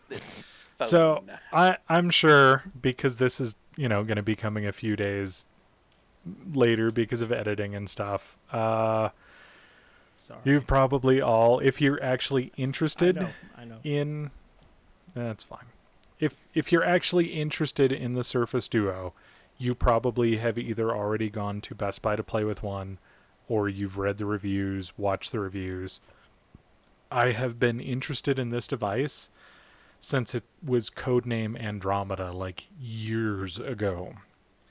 This phone. So I'm sure, because this is, going to be coming a few days later because of editing and stuff. Sorry. You've probably all, if you're actually interested I know. in, that's fine. If you're actually interested in the Surface Duo, you probably have either already gone to Best Buy to play with one, or you've read the reviews, watched the reviews. I have been interested in this device since it was codename Andromeda, like years ago.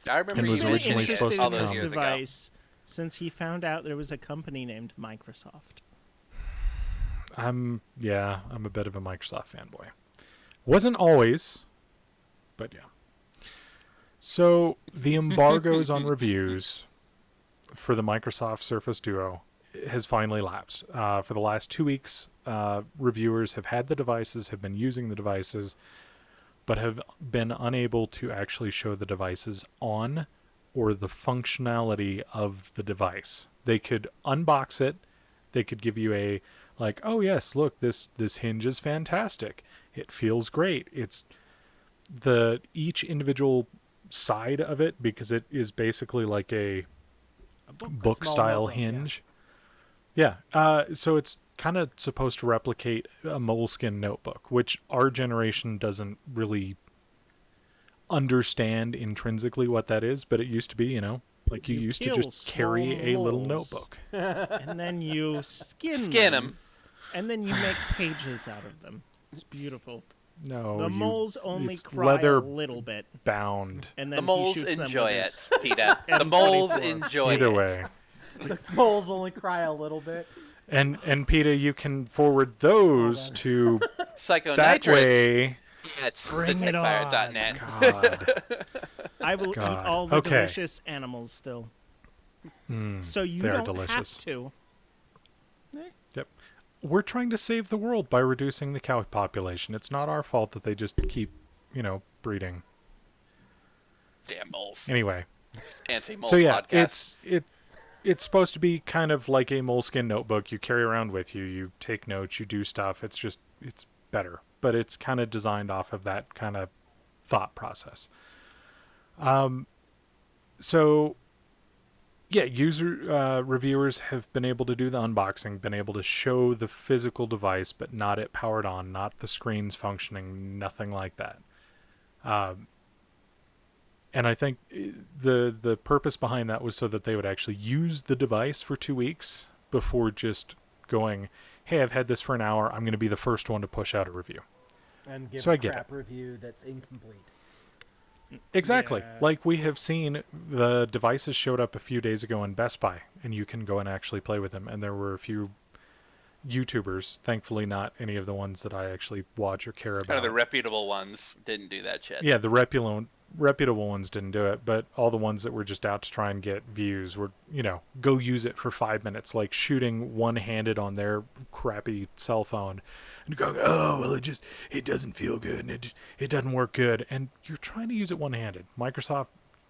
I remember and you was He's been originally mentioning supposed it to all interested in those this years ago. device since he found out there was a company named Microsoft. I'm a bit of a Microsoft fanboy. Wasn't always, but yeah. So the embargoes on reviews for the Microsoft Surface Duo has finally lapsed. For the last 2 weeks, reviewers have had the devices, have been using the devices, but have been unable to actually show the devices on or the functionality of the device. They could unbox it. They could give you a, like, oh yes, look, this hinge is fantastic. It feels great. It's each individual side of it, because it is basically like a book Small style notebook, yeah. hinge. Yeah. So it's kind of supposed to replicate a Moleskine notebook, which our generation doesn't really understand intrinsically what that is, but it used to be, like you You used to peel just carry small a little moles. notebook. And then you skin Skin them. 'em. And then you make pages out of them. It's beautiful. No, The moles only it's cry leather a little bit. bound. And then The moles he shoots them enjoy with it, his PETA. The moles M24. enjoy Either it. way. Moles only cry a little bit. And Peter, you can forward those to that Psychonitrous way. at Bring it on. thetechpirate.net. God. I will God. eat all the Okay. delicious animals still. So you they're don't delicious. have to. Yep. We're trying to save the world by reducing the cow population. It's not our fault that they just keep, breeding. Damn moles. Anyway. Anti-mole So yeah, podcast. it's supposed to be kind of like a Moleskine notebook you carry around with you. You take notes, you do stuff. It's better, but it's kind of designed off of that kind of thought process. So yeah, reviewers have been able to do the unboxing, been able to show the physical device, but not it powered on, not the screens functioning, nothing like that. And I think the purpose behind that was so that they would actually use the device for 2 weeks before just going, hey, I've had this for an hour. I'm going to be the first one to push out a review. And give So I a get crap review that's incomplete. Exactly. Yeah. Like we have seen, the devices showed up a few days ago in Best Buy, and you can go and actually play with them. And there were a few YouTubers, thankfully not any of the ones that I actually watch or care Kind of about. the reputable ones didn't do that shit. Yeah, the reputable ones didn't do it, but all the ones that were just out to try and get views were, go use it for 5 minutes, like shooting one-handed on their crappy cell phone and going, oh, well, it doesn't feel good and it doesn't work good. And you're trying to use it one-handed. Microsoft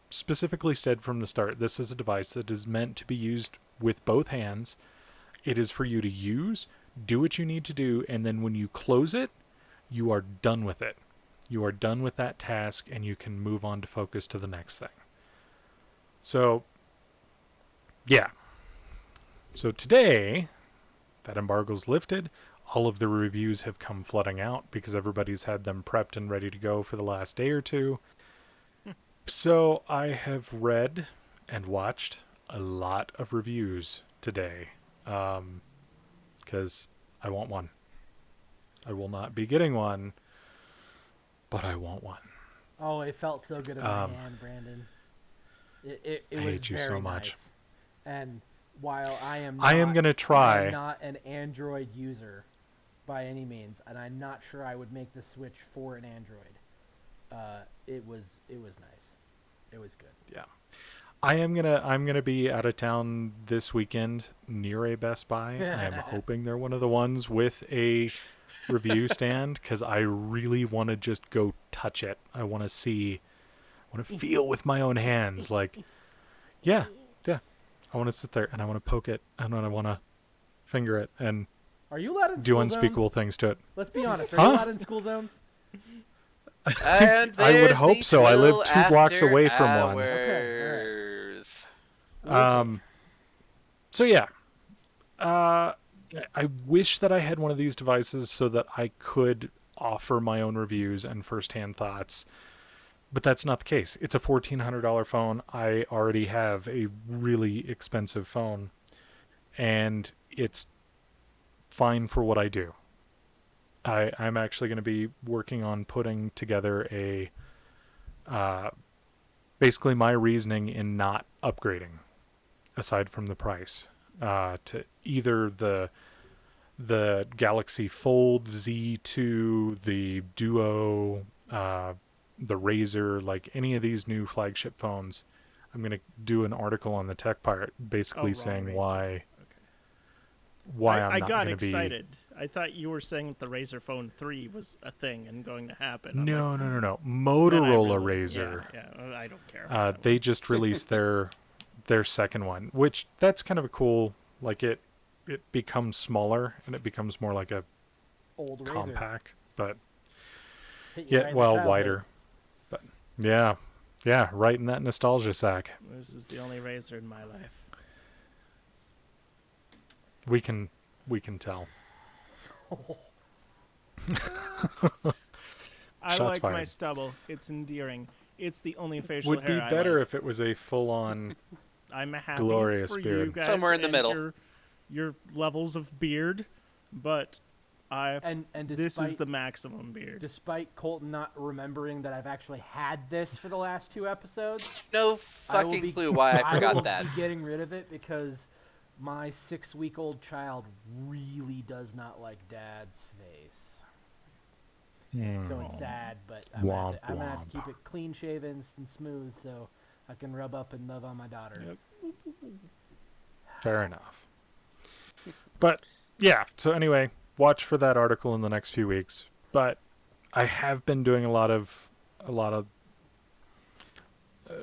specifically said from the start, this is a device that is meant to be used with both hands. It is for you to use, do what you need to do, and then when you close it, you are done with it. You are done with that task, and you can move on to focus to the next thing. So, yeah. So today, that embargo's lifted. All of the reviews have come flooding out because everybody's had them prepped and ready to go for the last day or two. So I have read and watched a lot of reviews today because I want one. I will not be getting one, but I want one. Oh, it felt so good in my hand, Brandon. It I was hate you very so much. nice. And while I am gonna try. I am not an Android user by any means, and I'm not sure I would make the switch for an Android. It was nice. It was good. Yeah. I'm gonna be out of town this weekend near a Best Buy. I am hoping they're one of the ones with a review stand because I really want to just go touch it. I want to feel with my own hands. Like, yeah. I want to sit there and I want to poke it and I want to finger it and Are you allowed in do school unspeakable zones? things to it. Let's be honest. Are Huh? you allowed in school zones? And I would there's hope the so. I live TWIL 2 blocks after away from one. hours. So yeah, I wish that I had one of these devices so that I could offer my own reviews and firsthand thoughts, but that's not the case. It's a $1,400 phone. I already have a really expensive phone, and it's fine for what I do. I'm actually going to be working on putting together basically my reasoning in not upgrading, aside from the price, to either the Galaxy Fold Z2, the Duo, the Razr, like any of these new flagship phones. I'm going to do an article on the Tech Pirate basically saying Razr. why I'm I not got going to be... excited. I thought you were saying that the Razr Phone 3 was a thing and going to happen. I'm No. Then I Motorola really- Razr. Yeah, I don't care. They just released their second one, which that's kind of a cool, like it becomes smaller and it becomes more like a Old Razr. compact, but Hit you right in the childhood. wider. But yeah, right in that nostalgia sack. This is the only Razr in my life. We can tell. I Shots like fired. my stubble. It's endearing. It's the only facial Would be hair better I like. if it was a full-on. I'm happy glorious for you beard. guys Somewhere in the and middle. Your levels of beard, but And this despite is the maximum beard. despite Colton not remembering that I've actually had this for the last 2 episodes, No I will fucking be- clue why I will forgot that. be getting rid of it because my 6-week-old child really does not like Dad's face. So it's sad, but I'm gonna have to keep it clean shaven and smooth so I can rub up and love on my daughter. Yep. Fair enough. But yeah, so anyway, watch for that article in the next few weeks. But I have been doing a lot of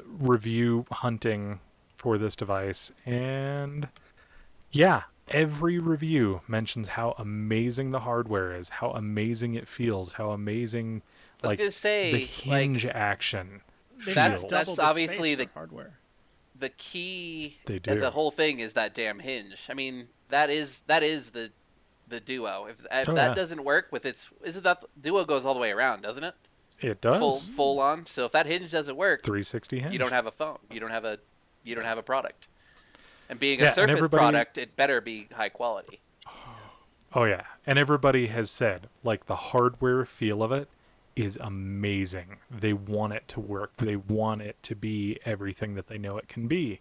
review hunting for this device, and yeah, every review mentions how amazing the hardware is, how amazing it feels, how amazing I was gonna say, the hinge action They That's- feels. double that's the obviously space the- for hardware. the key They of do. the whole thing is that damn hinge. I mean, that is the Duo. If Oh, that yeah. doesn't work with its, isn't that Duo goes all the way around, doesn't it? It does. full on. So if that hinge doesn't work, 360 hinge. you don't have a phone. You don't have a product. And being Yeah, a Surface everybody- product, it better be high quality. Oh yeah, and everybody has said like the hardware feel of it is amazing. They want it to work. They want it to be everything that they know it can be.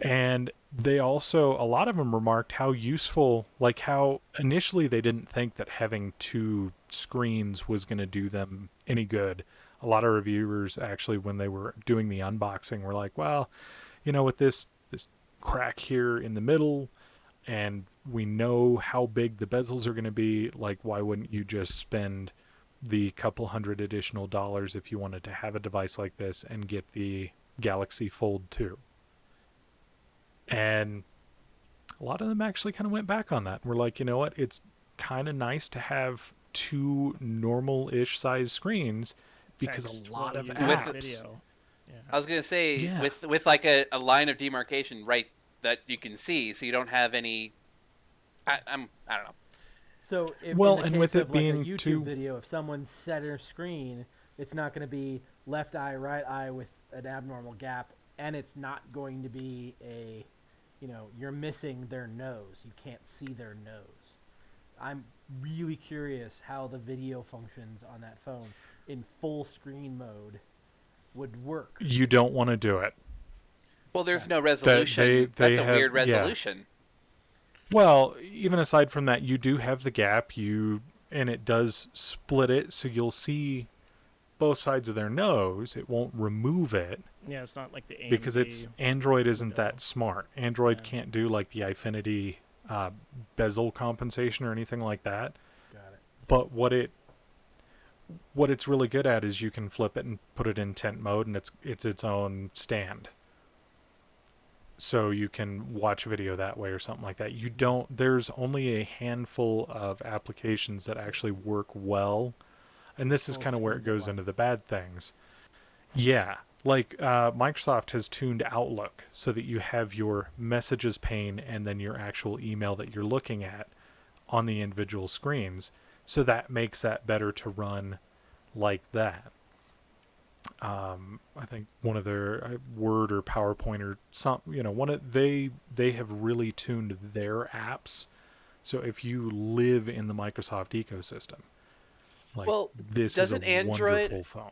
And they also, a lot of them remarked how useful, like how initially they didn't think that having two screens was going to do them any good. A lot of reviewers actually, when they were doing the unboxing, were like, well, with this crack here in the middle, and we know how big the bezels are going to be, like, why wouldn't you just spend the couple $100 additional dollars if you wanted to have a device like this and get the Galaxy Fold 2? And a lot of them actually kind of went back on that. We're like, you know what? It's kind of nice to have two normal-ish size screens because Text a lot while of you apps. do video. Yeah. I was gonna say Yeah. with like a line of demarcation right that you can see, so you don't have any. I don't know. So if, Well, in the and case with it of like a being YouTube too- video, if someone's center screen, it's not going to be left eye, right eye with an abnormal gap, and it's not going to be a, you're missing their nose. You can't see their nose. I'm really curious how the video functions on that phone in full screen mode would work. You don't want to do it. Well, there's no resolution. they That's a have- weird yeah. resolution. Well, even aside from that, you do have the gap, and it does split it, so you'll see both sides of their nose. It won't remove it Yeah, it's not like the AMD. because Android isn't window. that smart. Android Yeah. can't do like the Ifinity bezel compensation or anything like that. Got it. But what it's really good at is you can flip it and put it in tent mode, and it's its own stand. So you can watch video that way or something like that. There's only a handful of applications that actually work well. And this is Well, kind of where it screens at goes into once. the bad things. Yeah. Like Microsoft has tuned Outlook so that you have your messages pane and then your actual email that you're looking at on the individual screens. So that makes that better to run like that. I think one of their Word or PowerPoint or some, they have really tuned their apps. So if you live in the Microsoft ecosystem, like Well, this is a doesn't Android- wonderful phone.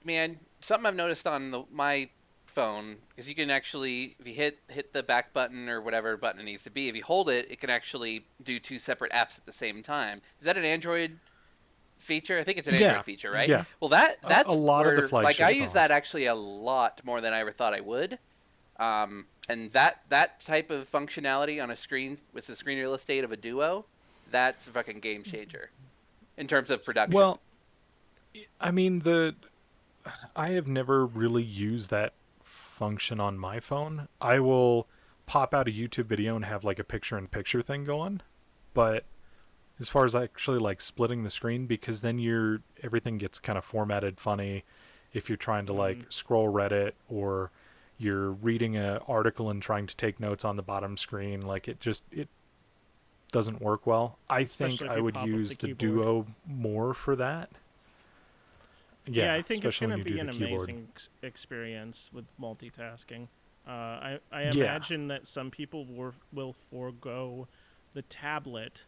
Man, something I've noticed on my phone is you can actually, if you hit the back button or whatever button it needs to be, if you hold it, it can actually do two separate apps at the same time. Is that an Android feature? I think it's an Yeah, Android feature, right? yeah. Well, that's a lot of the where, flagship like I use phones. that actually a lot more than I ever thought I would. And that type of functionality on a screen with the screen real estate of a Duo, that's a fucking game changer in terms of production. Well, I mean, I have never really used that function on my phone. I will pop out a YouTube video and have like a picture-in-picture thing going, but as far as actually like splitting the screen, because then everything gets kind of formatted funny if you're trying to like scroll Reddit or you're reading an article and trying to take notes on the bottom screen, like it doesn't work well. I think Especially if I you would pop up use the the keyboard. Duo more for that. Yeah, I think it's especially going when to you be do an the keyboard. amazing experience with multitasking. I Yeah. imagine that some people will forego the tablet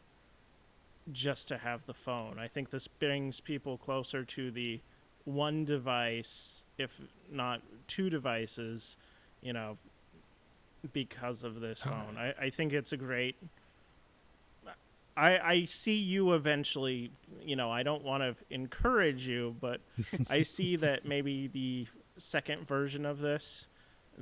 just to have the phone. I think this brings people closer to the one device, if not two devices, because of this phone. I think it's a great... I see you eventually, I don't want to encourage you, but I see that maybe the second version of this,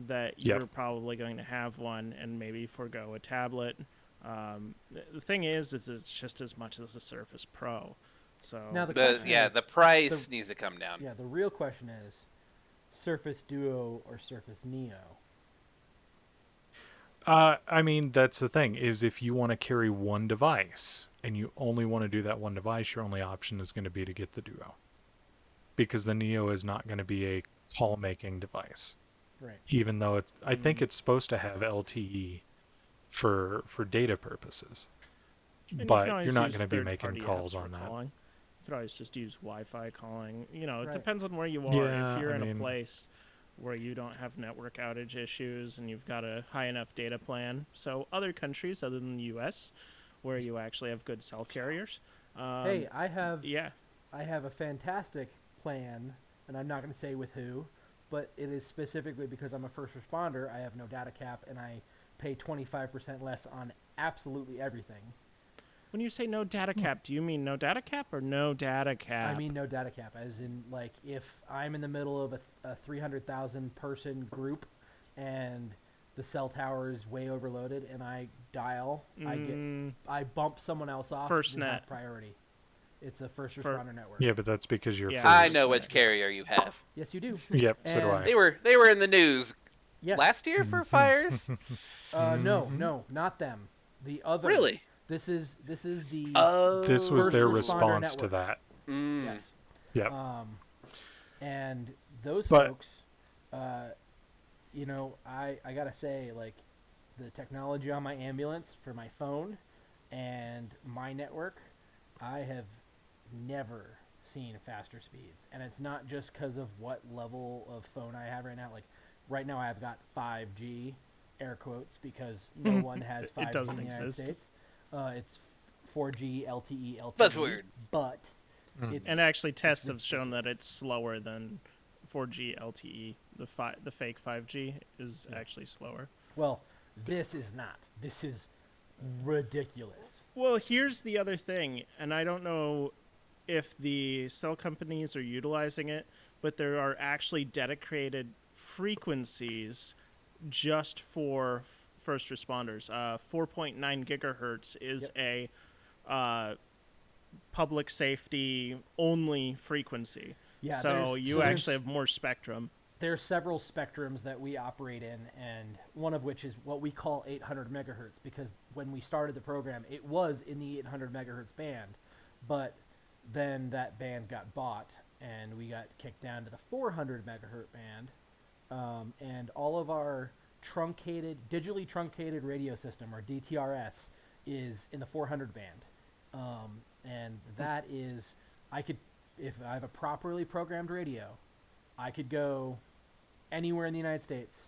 that Yep. you're probably going to have one and maybe forgo a tablet. The thing is it's just as much as a Surface Pro. So Now the question is, the price needs to come down. yeah, the real question is, Surface Duo or Surface Neo? I mean, that's the thing, is if you want to carry one device and you only want to do that one device, your only option is going to be to get the Duo. Because the Neo is not going to be a call-making device. Right. Even though I think it's supposed to have LTE for data purposes. And you But can always you're not use going to be making third-party calls apps on for that. calling. could always just use Wi-Fi calling. It Right. depends on where you are. Yeah, If you're I in a mean- place where you don't have network outage issues and you've got a high enough data plan. So other countries other than the U.S. where you actually have good cell carriers. Hey, I have Yeah. a fantastic plan, and I'm not going to say with who, but it is specifically because I'm a first responder. I have no data cap, and I pay 25% less on absolutely everything. When you say no data cap, do you mean no data cap or no data cap? I mean no data cap, as in, like, if I'm in the middle of a 300,000 person group and the cell tower is way overloaded and I dial, I bump someone else off. FirstNet. we have priority. It's a first responder network. Yeah, but that's because you're Yeah. first. I know which carrier you have. Yes, you do. Yep, so do And- They I. were in the news Yes. last year for fires. No, not them. The other. Really? This is the. Oh. This was First their responder response to network. that. Mm. Yes. Yep. And those But- folks, I gotta say, like, the technology on my ambulance for my phone and my network, I have never seen faster speeds. And it's not just because of what level of phone I have right now. Like, right now I've got 5G, air quotes, because no one has 5G doesn't in the United exist. States. It's 4G, LTE, LTE. Buzzword. But it's... And actually, tests have shown that it's slower than 4G LTE. The fake 5G is actually slower. Well, this is not. This is ridiculous. Well, here's the other thing, and I don't know if the cell companies are utilizing it, but there are actually dedicated frequencies just for first responders. 4.9 gigahertz is a public safety only frequency. Yeah, so you there's- actually have more spectrum. There's several spectrums that we operate in, and one of which is what we call 800 megahertz, because when we started the program, it was in the 800 megahertz band, but then that band got bought, and we got kicked down to the 400 megahertz band, and all of our digitally truncated radio system, or DTRS, is in the 400 band, and that is, if I have a properly programmed radio, I could go anywhere in the United States,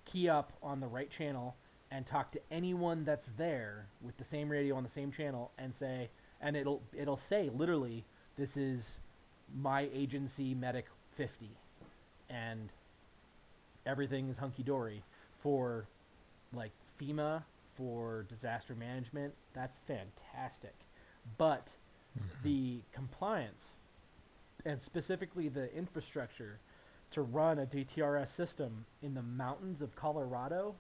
key up on the right channel, and talk to anyone that's there with the same radio on the same channel, and say, and it'll say literally, this is my agency medic 50, and everything is hunky dory for, like, FEMA, for disaster management. That's fantastic, but the compliance, and specifically the infrastructure to run a DTRS system in the mountains of Colorado,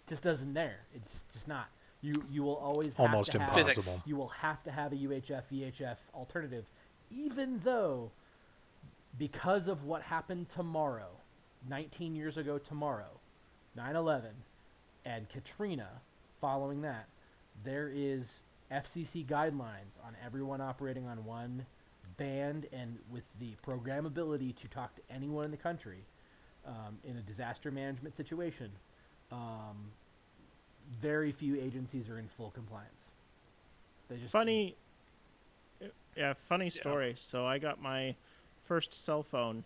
just doesn't there. It's just not. You will always have Almost to have, impossible. Physics. you will have to have a UHF VHF alternative, even though, because of what happened tomorrow, 19 years ago tomorrow, 9/11, and Katrina following that, there is FCC guidelines on everyone operating on one band and with the programmability to talk to anyone in the country in a disaster management situation. Very few agencies are in full compliance. They just Funny story. So I got my first cell phone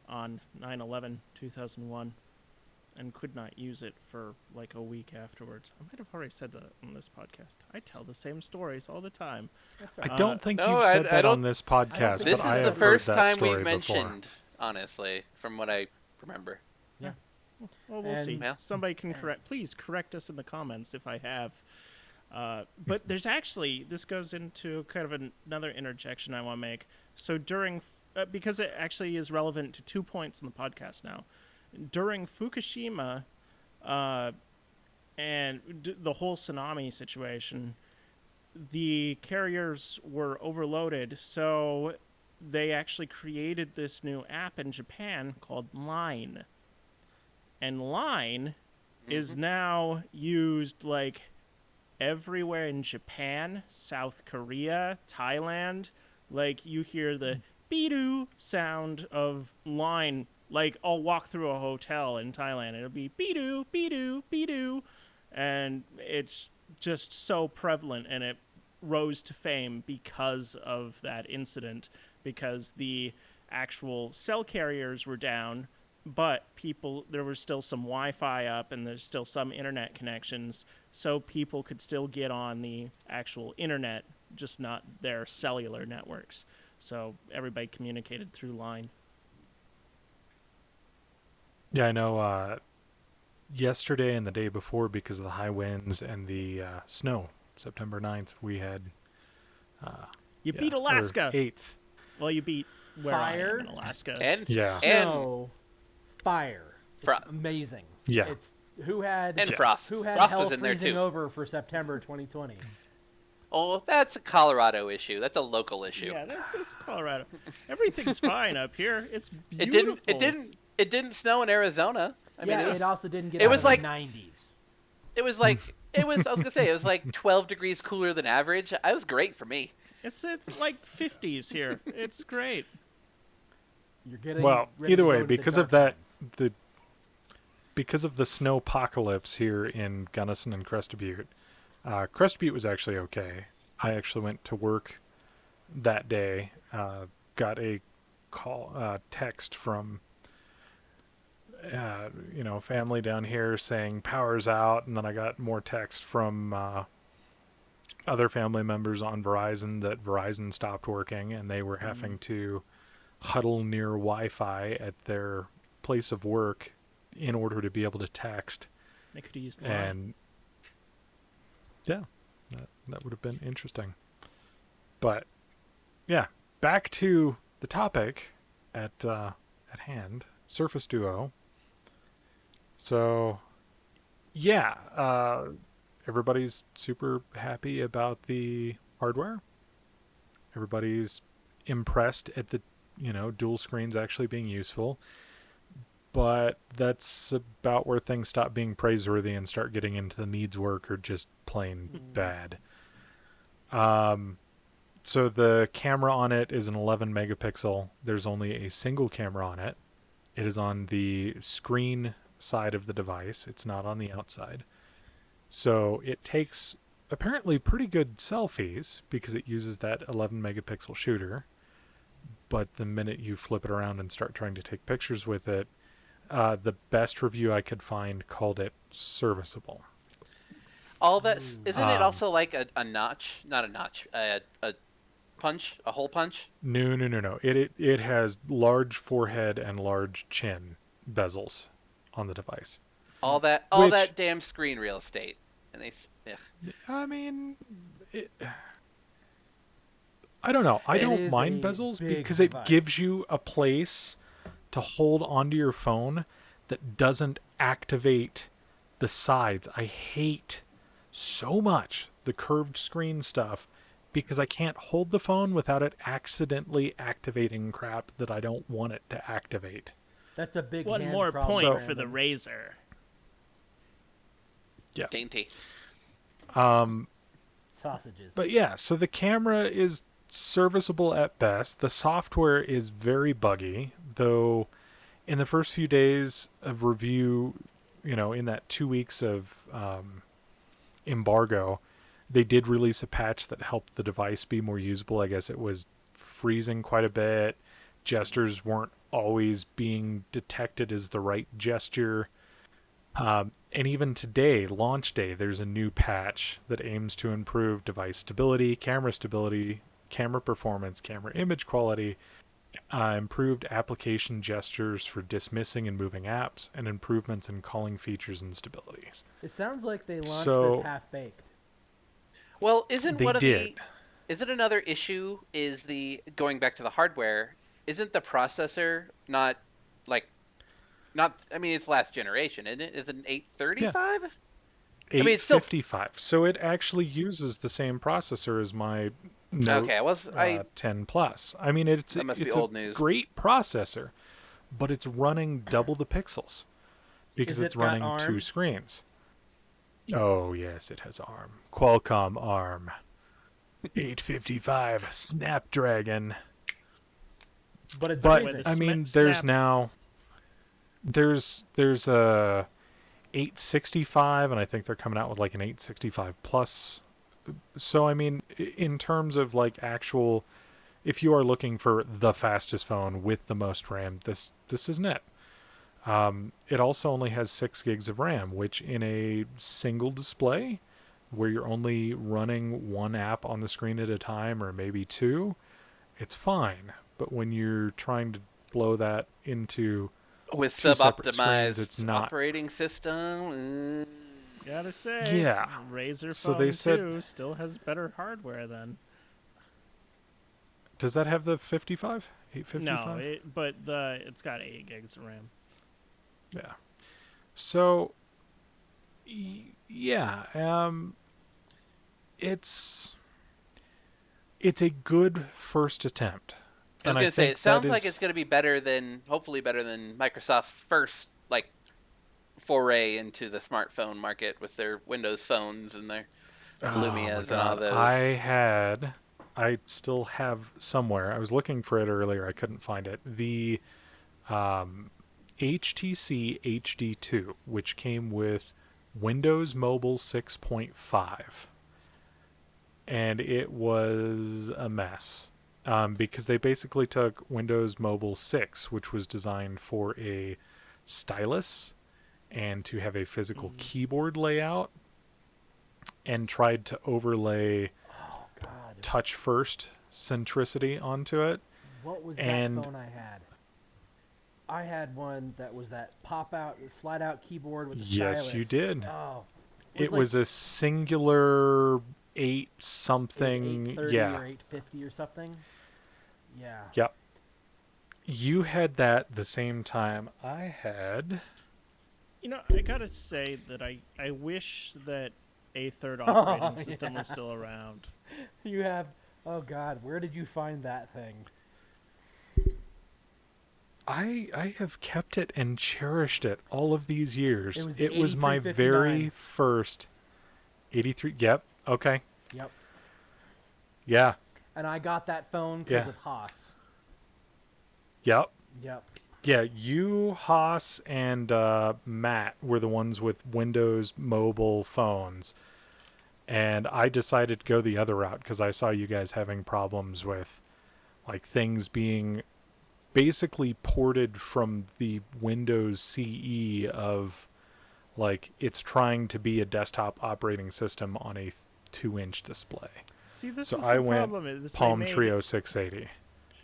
on 9/11/2001 and could not use it for like a week afterwards. I might have already said that on this podcast. I tell the same stories all the time. That's all I right. don't think no, you've I- said I that don't- on this podcast, This but is I the have first heard that time story we've before. mentioned, honestly, from what I remember. Well, we'll And- see. Yeah. Somebody can please correct us in the comments if I have. But there's actually, this goes into kind of another interjection I want to make. So because it actually is relevant to 2 points in the podcast now. During Fukushima and the whole tsunami situation, the carriers were overloaded, so they actually created this new app in Japan called Line. And Line is now used like everywhere in Japan, South Korea, Thailand. Like you hear the beedoo sound of Line. Like I'll walk through a hotel in Thailand, it'll be beedoo, beedoo, beedoo, and it's just so prevalent, and it rose to fame because of that incident, because the actual cell carriers were down, but there was still some Wi-Fi up and there's still some internet connections, so people could still get on the actual internet, just not their cellular networks. So everybody communicated through line. Yeah, I know. Yesterday and the day before, because of the high winds and the snow, September 9th, we had... You beat Alaska! 8th. Well, you beat where Fire. I am in Alaska. And Snow, fire. It's Fro- amazing. Yeah. It's who had frost. Who had Frost hell was in there freezing too. over for September 2020? Oh, that's a Colorado issue. That's a local issue. Yeah, that's Colorado. Everything's fine up here. It's It beautiful. didn't snow in Arizona. I mean, it also didn't get it out was of like- the 90s. It was like I was gonna say it was like 12 degrees cooler than average. It was great for me. It's like 50s here. It's great. You're getting Well, ready either to go way, to the because of dark that, times. because of the snowpocalypse here in Gunnison and Crested Butte, Crested Butte was actually okay. I actually went to work that day, got a text from family down here saying power's out, and then I got more text from other family members on Verizon that Verizon stopped working and they were having to huddle near Wi-Fi at their place of work in order to be able to text. They could have used line. And yeah, that would have been interesting. But yeah, back to the topic at hand, Surface Duo. So yeah, everybody's super happy about the hardware. Everybody's impressed at the dual screens actually being useful. But that's about where things stop being praiseworthy and start getting into the needs work or just plain bad. So the camera on it is an 11 megapixel. There's only a single camera on it. It is on the screen side of the device. It's not on the outside. So it takes apparently pretty good selfies because it uses that 11 megapixel shooter. But the minute you flip it around and start trying to take pictures with it, the best review I could find called it serviceable. All that isn't it also like a notch, not a notch, a punch, a hole punch? No. It has large forehead and large chin bezels on the device. All that damn screen real estate, and I mean, I don't know. I It don't is mind a bezels big because device. it gives you a place to hold onto your phone that doesn't activate the sides. I hate so much the curved screen stuff because I can't hold the phone without it accidentally activating crap that I don't want it to activate. That's a big One hand more problem, point So- for the Razer. Yeah. dainty. sausages. But yeah, so the camera is serviceable at best. The software is very buggy, though in the first few days of review, in that 2 weeks of embargo, they did release a patch that helped the device be more usable. I guess it was freezing quite a bit. Gestures weren't always being detected as the right gesture. And even today, launch day, there's a new patch that aims to improve device stability, camera performance, camera image quality, improved application gestures for dismissing and moving apps, and improvements in calling features and stabilities. It sounds like they launched So- this half-baked. Well, isn't They one of did. isn't another issue is the going back to the hardware? Isn't the processor not? I mean, it's last generation, isn't it? Is it an 835? I mean, it's still- 855. So it actually uses the same processor as my Note Okay, 10 Plus. I mean, it's That must be it's old a news. great processor, but it's running double the pixels because Is it's it got running ARM? 2 screens. Oh, yes, it has ARM. Qualcomm ARM. 855 Snapdragon. But it's But amazing. I mean, Snap- there's Snap- now there's a 865, and I think they're coming out with like an 865 plus So I mean, in terms of like actual, if you are looking for the fastest phone with the most RAM, this isn't it. It also only has 6 gigs of RAM, which in a single display, where you're only running one app on the screen at a time, or maybe two, it's fine. But when you're trying to blow that into With two separate screens, it's sub-optimized not. operating system. Gotta say, Yeah. Razer So Phone they said- 2 still has better hardware then. Does that have the 55? 855? No, but it's got 8 gigs of RAM. Yeah. So, yeah, it's a good first attempt. I was And gonna say think it sounds that like is- it's gonna be better than, hopefully better than Microsoft's first like foray into the smartphone market with their Windows phones and their Lumias and all those. I still have somewhere. I was looking for it earlier. I couldn't find it. The HTC HD2, which came with Windows Mobile 6.5. And it was a mess. Because they basically took Windows Mobile 6, which was designed for a stylus and to have a physical keyboard layout, and tried to overlay Oh God. touch first centricity onto it. What was And- that phone I had? I had one that was that pop out, slide out keyboard with the Yes, stylus. you did. Oh. It was a singular 8 it was something. 830 Yeah. or 850 or something. Yeah. Yep. You had that the same time I had. You know, I gotta say that I wish that a third operating system was still around. You have. Oh God, where did you find that thing? I have kept it and cherished it all of these years. It was the It was my very 8359. first 83. Yep. Okay. Yep. Yeah. And I got that phone because Yeah. of Haas. Yep. Yep. Yeah, you, Haas, and Matt were the ones with Windows mobile phones. And I decided to go the other route because I saw you guys having problems with like things being basically ported from the Windows CE of like it's trying to be a desktop operating system on a 2-inch display. See, this So is I the went problem. Is Palm Trio 680.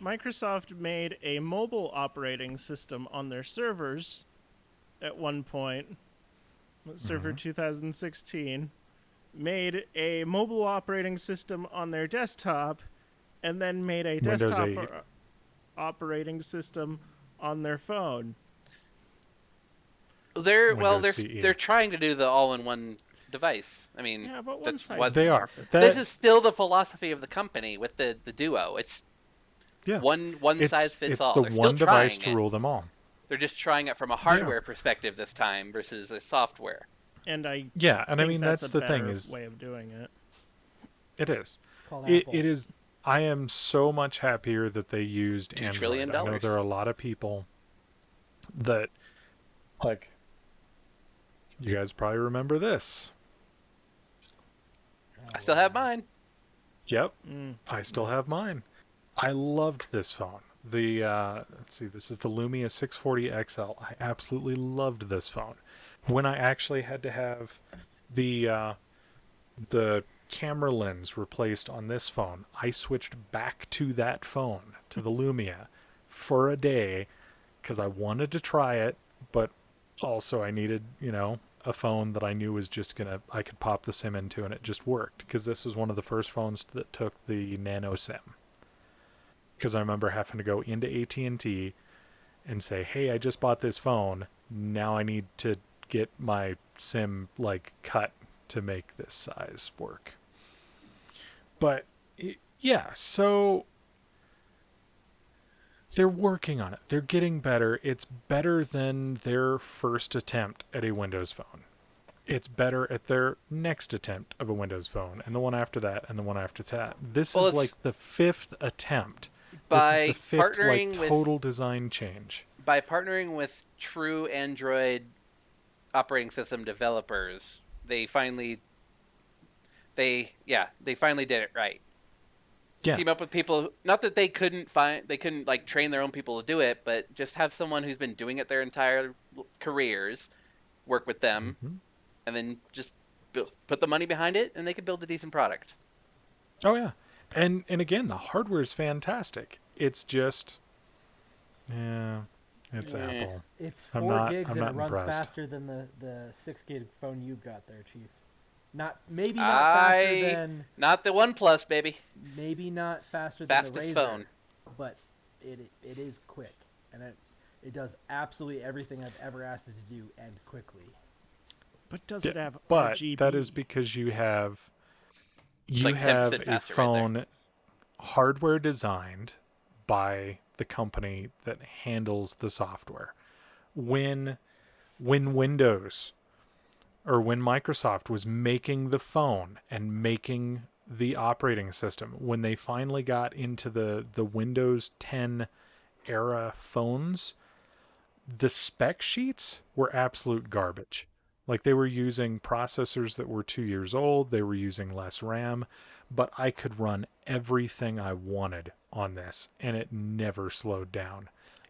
Microsoft made a mobile operating system on their servers at one point. Server 2016 made a mobile operating system on their desktop, and then made a Windows desktop 8. operating system on their phone. Windows CE. They're trying to do the all-in-one device. I mean, Yeah, but one that's size what They are. benefits. That- this is still the philosophy of the company with the Duo. It's Yeah. one size fits it's all. the They're still one device trying to rule them all. They're just trying it from a hardware perspective this time versus a software. And I Yeah, and I think mean that's that's a the thing better is way of doing it. it is. Called It Apple. is. I am so much happier that they used $2 Android. trillion. I know there are a lot of people that like. You guys probably remember this. I still have mine. Yep, Mm. I still have mine. I loved this phone. The let's see, this is the Lumia 640 XL. I absolutely loved this phone. When I actually had to have the camera lens replaced on this phone, I switched back to that phone, to the Lumia, for a day because I wanted to try it, but also I needed, a phone that I knew was just I could pop the SIM into and it just worked, because this was one of the first phones that took the nano SIM. Because I remember having to go into AT&T and say, hey, I just bought this phone. Now I need to get my SIM cut to make this size work. But yeah, so they're working on it. They're getting better. It's better than their first attempt at a Windows phone. It's better at their next attempt of a Windows phone, and the one after that, and the one after that. This Well, is it's- like the 5th attempt. By This is the 5th partnering with total design change. by partnering with true Android operating system developers, they finally they finally did it right. Yeah. Team up with people. Not that they couldn't like train their own people to do it, but just have someone who's been doing it their entire careers work with them, and then just put the money behind it, and they could build a decent product. Oh yeah, and again, the hardware is fantastic. It's just, it's Apple. It's I'm 4 not- gigs I'm and not it runs impressed. faster than the 6 gig phone you've got there, Chief. Not faster than Not the OnePlus, baby. maybe not faster than the Fastest Razr, phone. but it is quick, and it does absolutely everything I've ever asked it to do, and quickly. But does it have But RGB? that is because you have like 10% a faster right phone hardware designed by the company that handles the software. When Windows or when Microsoft was making the phone and making the operating system, when they finally got into the Windows 10 era phones, the spec sheets were absolute garbage. Like, they were using processors that were 2 years old, they were using less RAM, but I could run everything I wanted on this, and it never slowed down.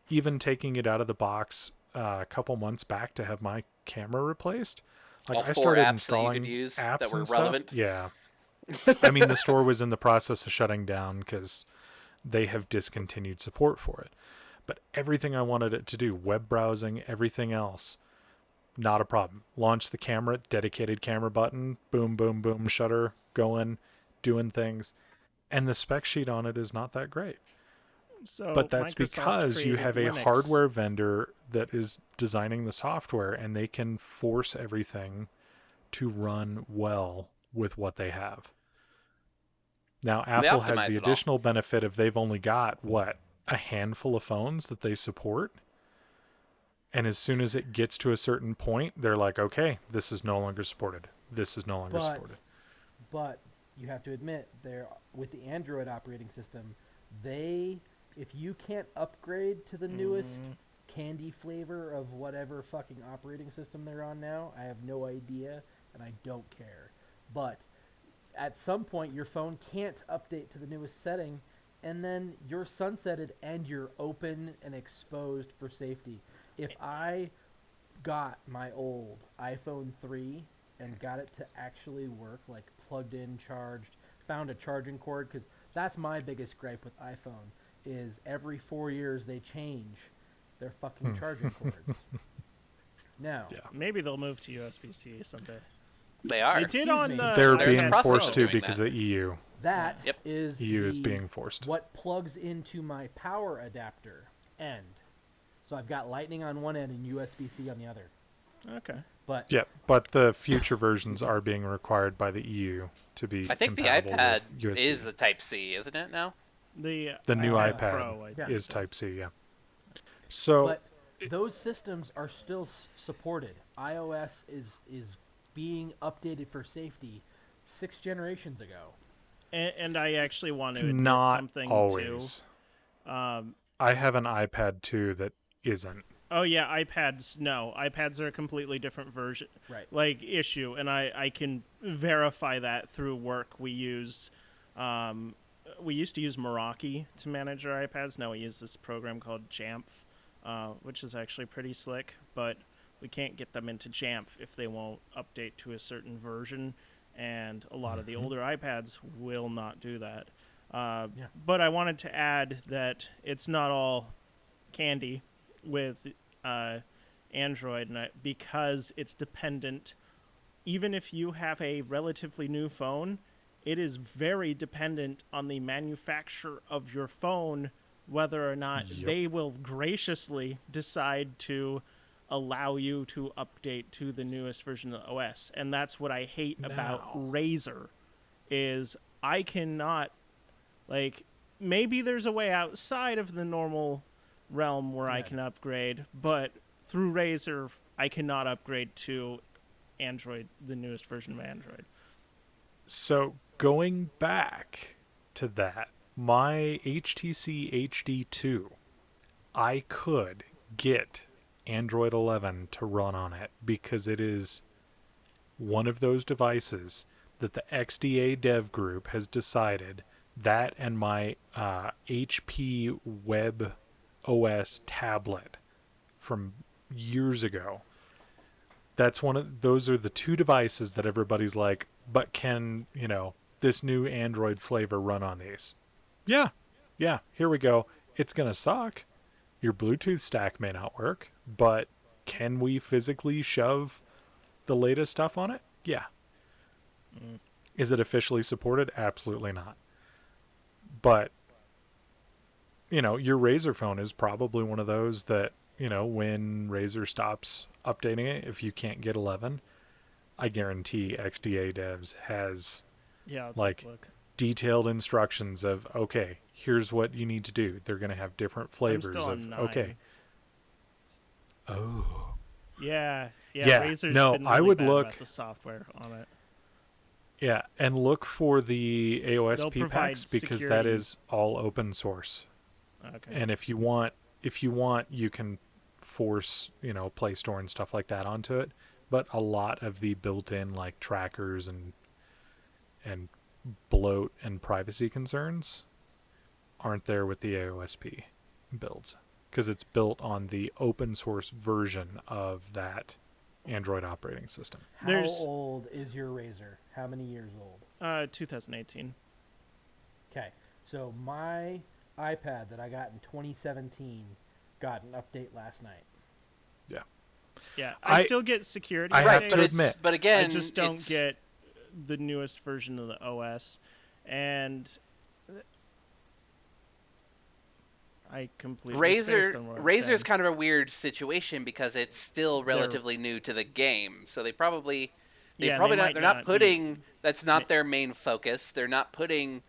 Even taking it out of the box a couple months back to have my camera replaced, like, All I 4 started apps that you installing could use apps that were and stuff. relevant. Yeah. I mean, the store was in the process of shutting down because they have discontinued support for it. But everything I wanted it to do, web browsing, everything else, not a problem. Launch the camera, dedicated camera button, boom, boom, boom, shutter, going, doing things. And the spec sheet on it is not that great. So But that's Microsoft because you created have a Linux. hardware vendor that is designing the software, and they can force everything to run well with what they have. Now, Apple has optimize the it all. additional benefit of they've only got, a handful of phones that they support. And as soon as it gets to a certain point, they're like, okay, this is no longer supported. This is no longer supported. But you have to admit, with the Android operating system, if you can't upgrade to the newest candy flavor of whatever fucking operating system they're on now, I have no idea, and I don't care. But at some point, your phone can't update to the newest setting, and then you're sunsetted and you're open and exposed for safety. If I got my old iPhone 3 and got it to actually work, like plugged in, charged, found a charging cord, because that's my biggest gripe with iPhone, is every 4 years they change their fucking charging cords. Now, Maybe they'll move to USB-C someday. They are. They did Excuse on me. the They're They're being in the process forced of to doing because that. of the EU. that Yep. is EU is being forced. what plugs into my power adapter end. So I've got Lightning on one end and USB-C on the other. Okay. But Yeah, but the future versions are being required by the EU to be I think the compatible iPad with USB. is the Type-C, isn't it now? The The new iPad iPad Pro, I think, is Type-C, yeah. So, but those systems are still supported. iOS is being updated for safety 6 generations ago. And I actually want to admit not something always. too. I have an iPad too that isn't. Oh yeah, iPads. No, iPads are a completely different version, Right. like issue, and I can verify that through work. We used to use Meraki to manage our iPads. Now we use this program called Jamf, which is actually pretty slick. But we can't get them into Jamf if they won't update to a certain version, and a lot of the older iPads will not do that. But I wanted to add that it's not all candy with Android, because it's dependent. Even if you have a relatively new phone, it is very dependent on the manufacturer of your phone whether or not they will graciously decide to allow you to update to the newest version of the OS. And that's what I hate about Razer, is I cannot, like, maybe there's a way outside of the normal realm where I can upgrade, but through Razer, I cannot upgrade to Android, the newest version of Android. So going back to that, my HTC HD2, I could get Android 11 to run on it because it is one of those devices that the XDA dev group has decided that and my HP Web OS tablet from years ago. Those are the two devices that everybody's like, but can, this new Android flavor run on these? Yeah, here we go. It's going to suck. Your Bluetooth stack may not work, but can we physically shove the latest stuff on it? Yeah. Is it officially supported? Absolutely not. But, your Razer phone is probably one of those that, when Razer stops updating it, if you can't get 11, I guarantee XDA Devs has detailed instructions of, okay, here's what you need to do. They're going to have different flavors I'm still on 9. Okay. Oh. Yeah. I Razer's been really would bad look about the software on it. Yeah, and look for the They'll AOSP provide packs because that security. is all open source. Okay. And if you want, you can force, Play Store and stuff like that onto it. But a lot of the built-in like trackers and bloat and privacy concerns aren't there with the AOSP builds because it's built on the open source version of that Android operating system. How old is your Razer? How many years old? 2018. Okay, so my iPad that I got in 2017 got an update last night. Yeah. Yeah, I still get security. I have to updates. admit. But again, I just don't get the newest version of the OS, and I completely spaced on what I Razer's said. kind of a weird situation because it's still relatively new to the game, so they're not putting that's not their main focus. They're not putting.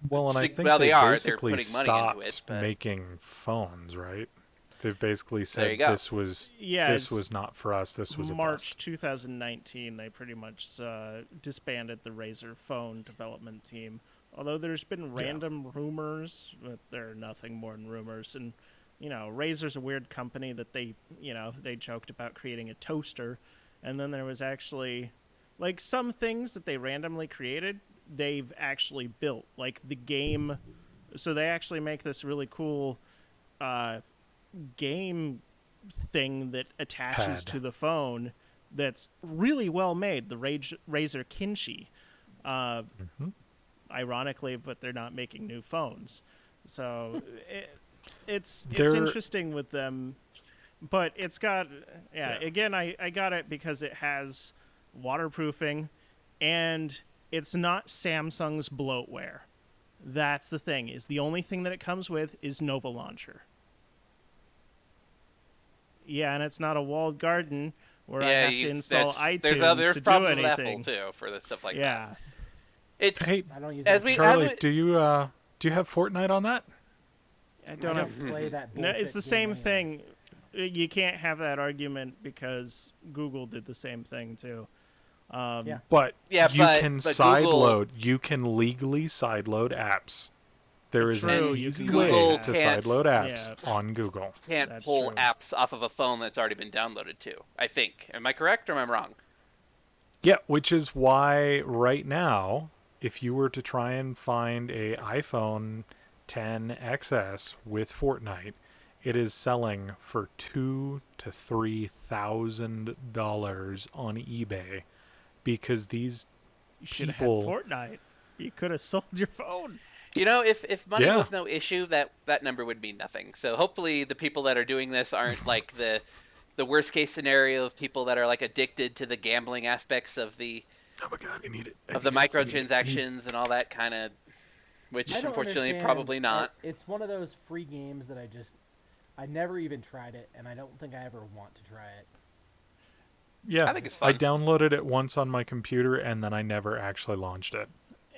Well, and I think well, they they are. They're basically putting money stopped into it, but making phones, right? They've basically There said you go. this was it's not for us. This was a March bust. 2019. They pretty much disbanded the Razer phone development team. Although there's been random rumors, but they're nothing more than rumors. And Razer's a weird company that they joked about creating a toaster, and then there was actually like some things that they randomly created. They've actually built like the game, so they actually make this really cool game thing that attaches Pad. to the phone that's really well made, the Razer Kinshi, ironically, but they're not making new phones, so it's interesting with them. But it's got again, I got it because it has waterproofing and it's not Samsung's bloatware. That's the thing, is the only thing that it comes with is Nova Launcher. Yeah, and it's not a walled garden where I have to install iTunes there's to do problems with anything. Apple too for the stuff like that. Yeah. It's Hey, I don't use as that. we Charlie, as do you have Fortnite on that? I I don't have. play that No, bullshit it's the game same anyways. thing. You can't have that argument because Google did the same thing too. Yeah. But Yeah, you but can Google- sideload. You can legally sideload apps. There is True, an you easy can way Google to can't- sideload apps Yeah. on Google. can't That's pull true. apps off of a phone that's already been downloaded to. I think. Am I correct or am I wrong? Yeah, which is why right now, if you were to try and find a iPhone 10 XS with Fortnite, it is selling for $2,000 to $3,000 on eBay because these You should have people. had Fortnite. You could have sold your phone. If money Yeah. was no issue, that number would mean nothing. So hopefully the people that are doing this aren't like the worst case scenario of people that are like addicted to the gambling aspects of the Oh my god, I need it. of the microtransactions and all that kind of, which I don't unfortunately understand. probably not. It's one of those free games that I never even tried it, and I don't think I ever want to try it. Yeah, I think it's fun. I downloaded it once on my computer and then I never actually launched it.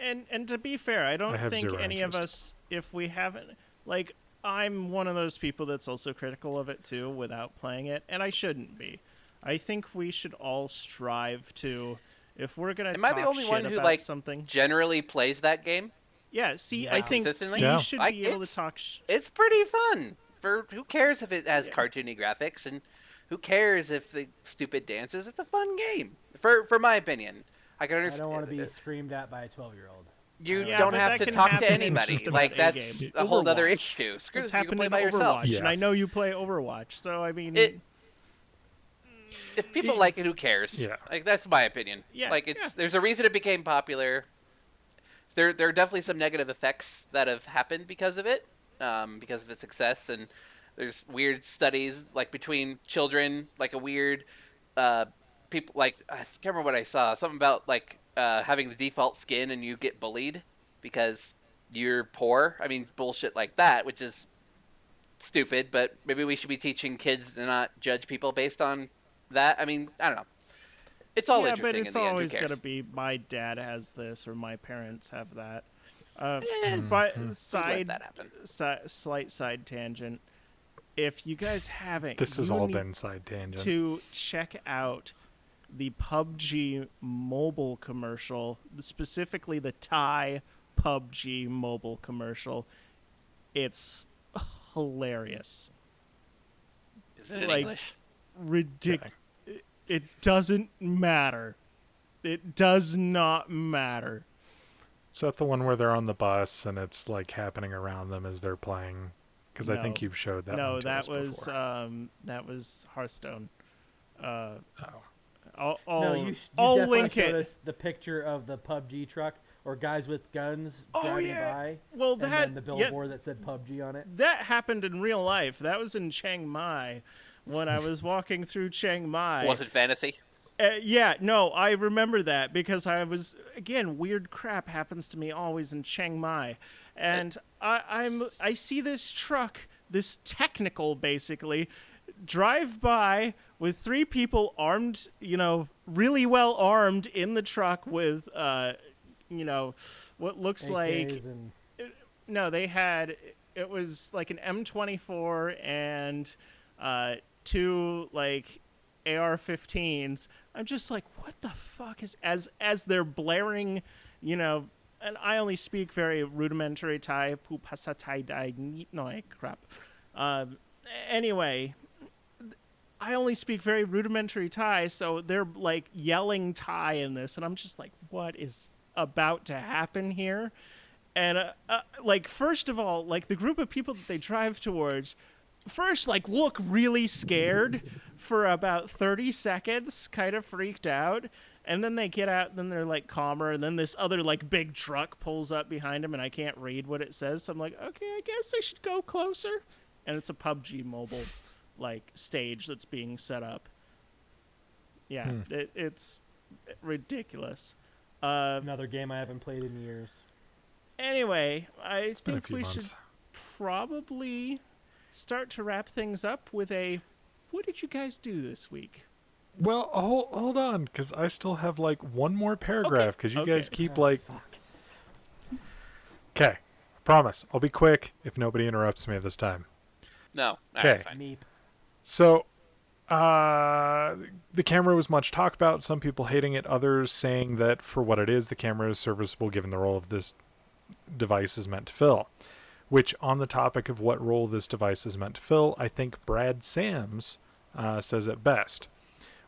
And to be fair, I don't have think zero any of interest. us, if we haven't, like, I'm one of those people that's also critical of it too without playing it, and I shouldn't be. I think we should all strive to, if we're gonna Am I talk the only shit one who about like something. generally plays that game? Yeah, see, Yeah. I think Consistently? you Yeah. should Like, be able to it's- talk. It's pretty fun. For who cares if it has cartoony graphics and who cares if the stupid dances? It's a fun game, for my opinion. I can I understand. don't want to be screamed at by a 12-year-old. You Yeah, don't but have that to can talk to happen in anybody. just about Like any that's game. a whole other Overwatch. issue. Screw It's it. You can happened play in by yourself. Overwatch, Yeah. and I know you play Overwatch, so I mean, If people like it, who cares? Yeah. Like that's my opinion. Yeah, Like yeah. there's a reason it became popular. There are definitely some negative effects that have happened because of it, because of its success, and there's weird studies like between children, like a weird people like I can't remember what I saw. Something about like having the default skin and you get bullied because you're poor. I mean, bullshit like that, which is stupid. But maybe we should be teaching kids to not judge people based on that. I mean, I don't know. It's all Yeah, but interesting it's in the end. Who always cares? gonna be my dad has this or my parents have that. Uh, Eh, but we let side, that happen. slight side tangent. If you guys haven't, This has you all need been side tangent. to check out the PUBG mobile commercial, specifically the Thai PUBG mobile commercial. It's hilarious. Is it in like, English? Ridiculous. It doesn't matter. It does not matter. Is that the one where they're on the bus and it's like happening around them as they're playing? Because I think No. you've showed that No, one to that us was before. that was Hearthstone. Oh. I'll No, you I'll definitely link showed it. us the picture of the PUBG truck or guys with guns Oh, driving yeah. by. Well, and that then the billboard that said PUBG on it. that happened in real life. That was in Chiang Mai when I was walking through Chiang Mai. Was it fantasy? Yeah, no, I remember that because I was again weird crap happens to me always in Chiang Mai, and I see this truck, this technical basically, drive by with 3 people armed, really well armed in the truck with what looks like AKs and no, they had it was like an M24 and 2 like AR-15s. I'm just like, what the fuck is as they're blaring, and I only speak very rudimentary Thai. Pupasatai dai nitnoi crap. Anyway, I only speak very rudimentary Thai, so they're like yelling Thai in this, and I'm just like, what is about to happen here? And like, first of all, like the group of people that they drive towards, first like look really scared for about 30 seconds, kind of freaked out, and then they get out, and then they're like calmer, and then this other like big truck pulls up behind them, and I can't read what it says, so I'm like, okay, I guess I should go closer. And it's a PUBG mobile like stage that's being set up. Yeah, it's ridiculous. another game I haven't played in years. Anyway, I It's been a think few we months. should probably start to wrap things up with a what did you guys do this week? Well, hold on, because I still have like one more paragraph, because you guys Okay. keep Oh, like... fuck. Okay, promise. I'll be quick if nobody interrupts me this time. No. Okay. Alright, fine. Meep. So, the camera was much talked about. Some people hating it, others saying that for what it is, the camera is serviceable given the role of this device is meant to fill. Which, on the topic of what role this device is meant to fill, I think Brad Sams says it best.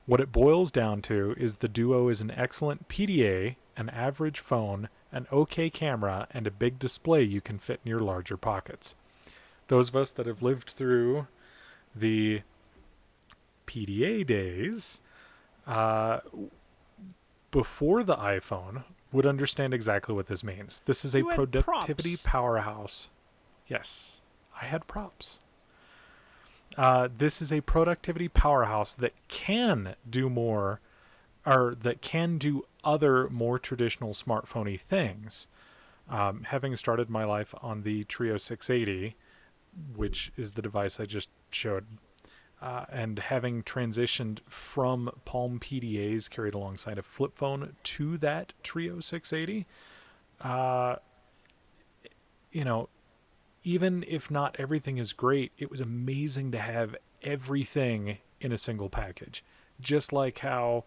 What it boils down to is the Duo is an excellent PDA, an average phone, an okay camera, and a big display you can fit in your larger pockets. Those of us that have lived through the PDA days before the iPhone would understand exactly what this means. This is a You had productivity props. powerhouse. Yes, I had props. This is a productivity powerhouse that can do more, or that can do other more traditional smartphone-y things. Having started my life on the Trio 680, which is the device I just showed, and having transitioned from Palm PDAs carried alongside a flip phone to that Trio 680, even if not everything is great, it was amazing to have everything in a single package. Just like how,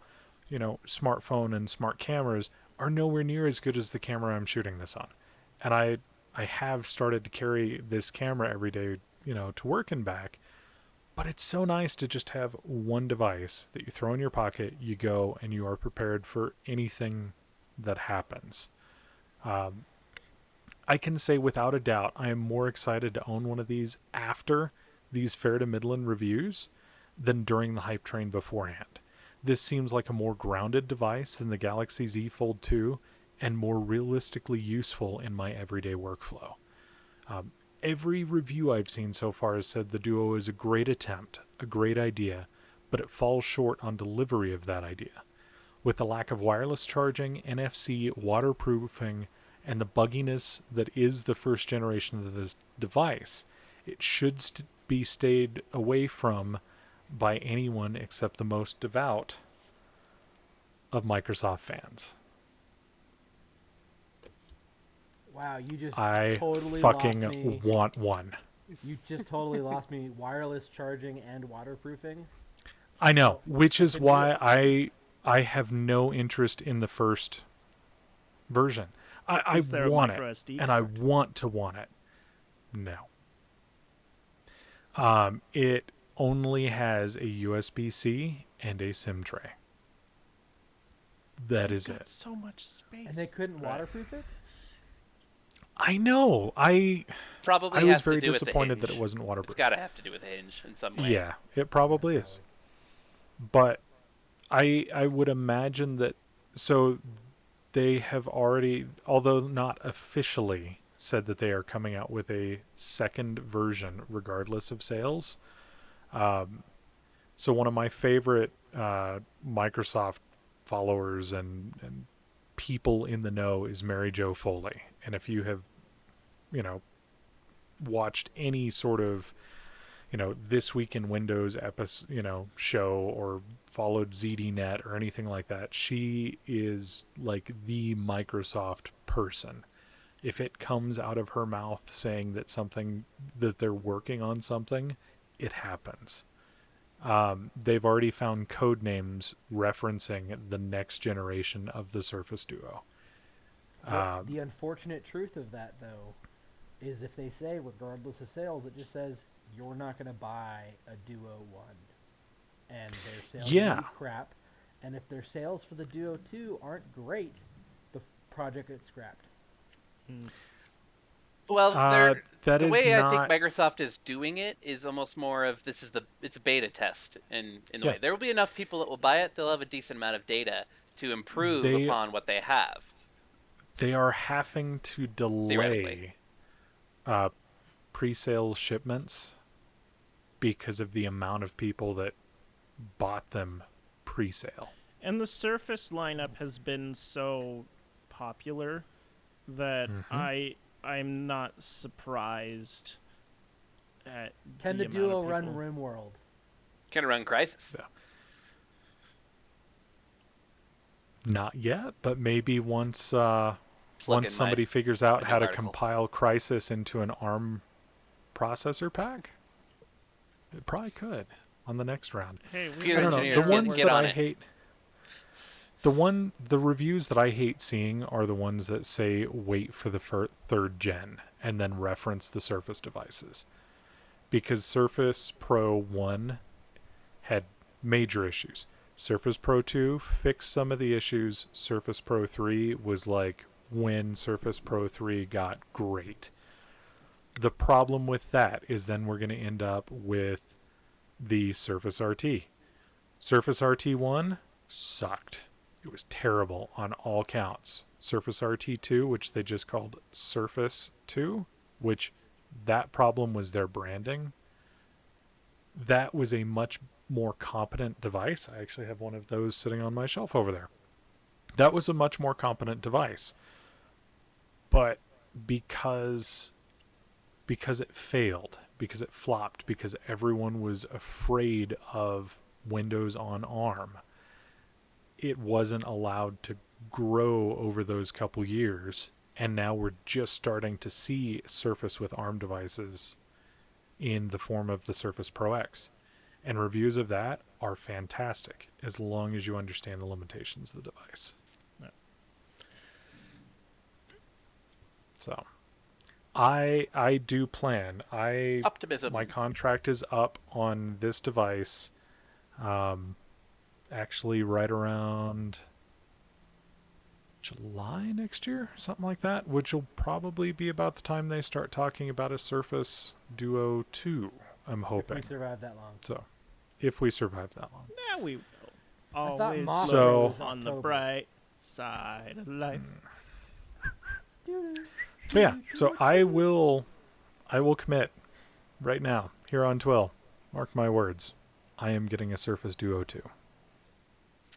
smartphone and smart cameras are nowhere near as good as the camera I'm shooting this on. And I have started to carry this camera every day, to work and back. But it's so nice to just have one device that you throw in your pocket, you go, and you are prepared for anything that happens. I can say without a doubt, I am more excited to own one of these after these fair to Midland reviews than during the hype train beforehand. This seems like a more grounded device than the Galaxy Z Fold 2 and more realistically useful in my everyday workflow. Every review I've seen so far has said the Duo is a great attempt, a great idea, but it falls short on delivery of that idea. With the lack of wireless charging, NFC, waterproofing, and the bugginess that is the first generation of this device, it should be stayed away from by anyone except the most devout of Microsoft fans. Wow, you just I totally fucking lost me. want one. You just totally lost me. Wireless charging and waterproofing. I know, which is couldn't do why I have no interest in the first version. I Is there a want micro it, SD and I card? want to want it. No. It only has a USB-C and a SIM tray. That is Got it. so much space. And they couldn't Right. waterproof it? I know. I Probably was has very to do disappointed with that the it hinge. wasn't It's waterproof. got to have to do with the hinge in some way. Yeah, it probably is. But I would imagine that, so they have already, although not officially, said that they are coming out with a second version regardless of sales. So one of my favorite Microsoft followers and people in the know is Mary Jo Foley. And if you have, watched any sort of, This Week in Windows episode, show, or followed ZDNet or anything like that, she is like the Microsoft person. If it comes out of her mouth saying that they're working on something, it happens. They've already found code names referencing the next generation of the Surface Duo. The unfortunate truth of that, though, is if they say, regardless of sales, it just says, you're not going to buy a Duo 1. And their sales are gonna be crap. And if their sales for the Duo 2 aren't great, the project gets scrapped. Well, that the is way I think not- Microsoft is doing it is almost more of it's a beta test in the way. There will be enough people that will buy it. They'll have a decent amount of data to improve upon what they have. They are having to delay pre-sale shipments because of the amount of people that bought them pre-sale. And the Surface lineup has been so popular that I'm not surprised at Can the amount Duo of run people. RimWorld? Can run Crisis. Yeah. Not yet, but maybe once somebody figures out how to compile Crisis into an ARM processor pack, it probably could on the next round. Hey, Computer I don't know. engineers The ones get that on I it. hate, the reviews that I hate seeing are the ones that say wait for the third gen and then reference the Surface devices, because Surface Pro 1 had major issues. Surface Pro 2 fixed some of the issues. Surface Pro 3 was like when Surface Pro 3 got great. The problem with that is then we're going to end up with the Surface RT. Surface RT 1 sucked. It was terrible on all counts. Surface RT 2, which they just called Surface 2, which that problem was their branding. That was a much more competent device. I actually have one of those sitting on my shelf over there. That was a much more competent device. But because it failed, because it flopped, because everyone was afraid of Windows on ARM, it wasn't allowed to grow over those couple years, and now we're just starting to see Surface with ARM devices in the form of the Surface Pro X. And reviews of that are fantastic, as long as you understand the limitations of the device. Yeah. So, I do plan. Optimism. My contract is up on this device. Actually, right around July next year, something like that, which will probably be about the time they start talking about a Surface Duo 2. I'm If hoping. we survive that long. So, if we survive that long. Yeah, we will. thought Always Mothra So- look on the October. bright side of life. But yeah, so I will commit right now here on TWIL. Mark my words. I am getting a Surface Duo 2.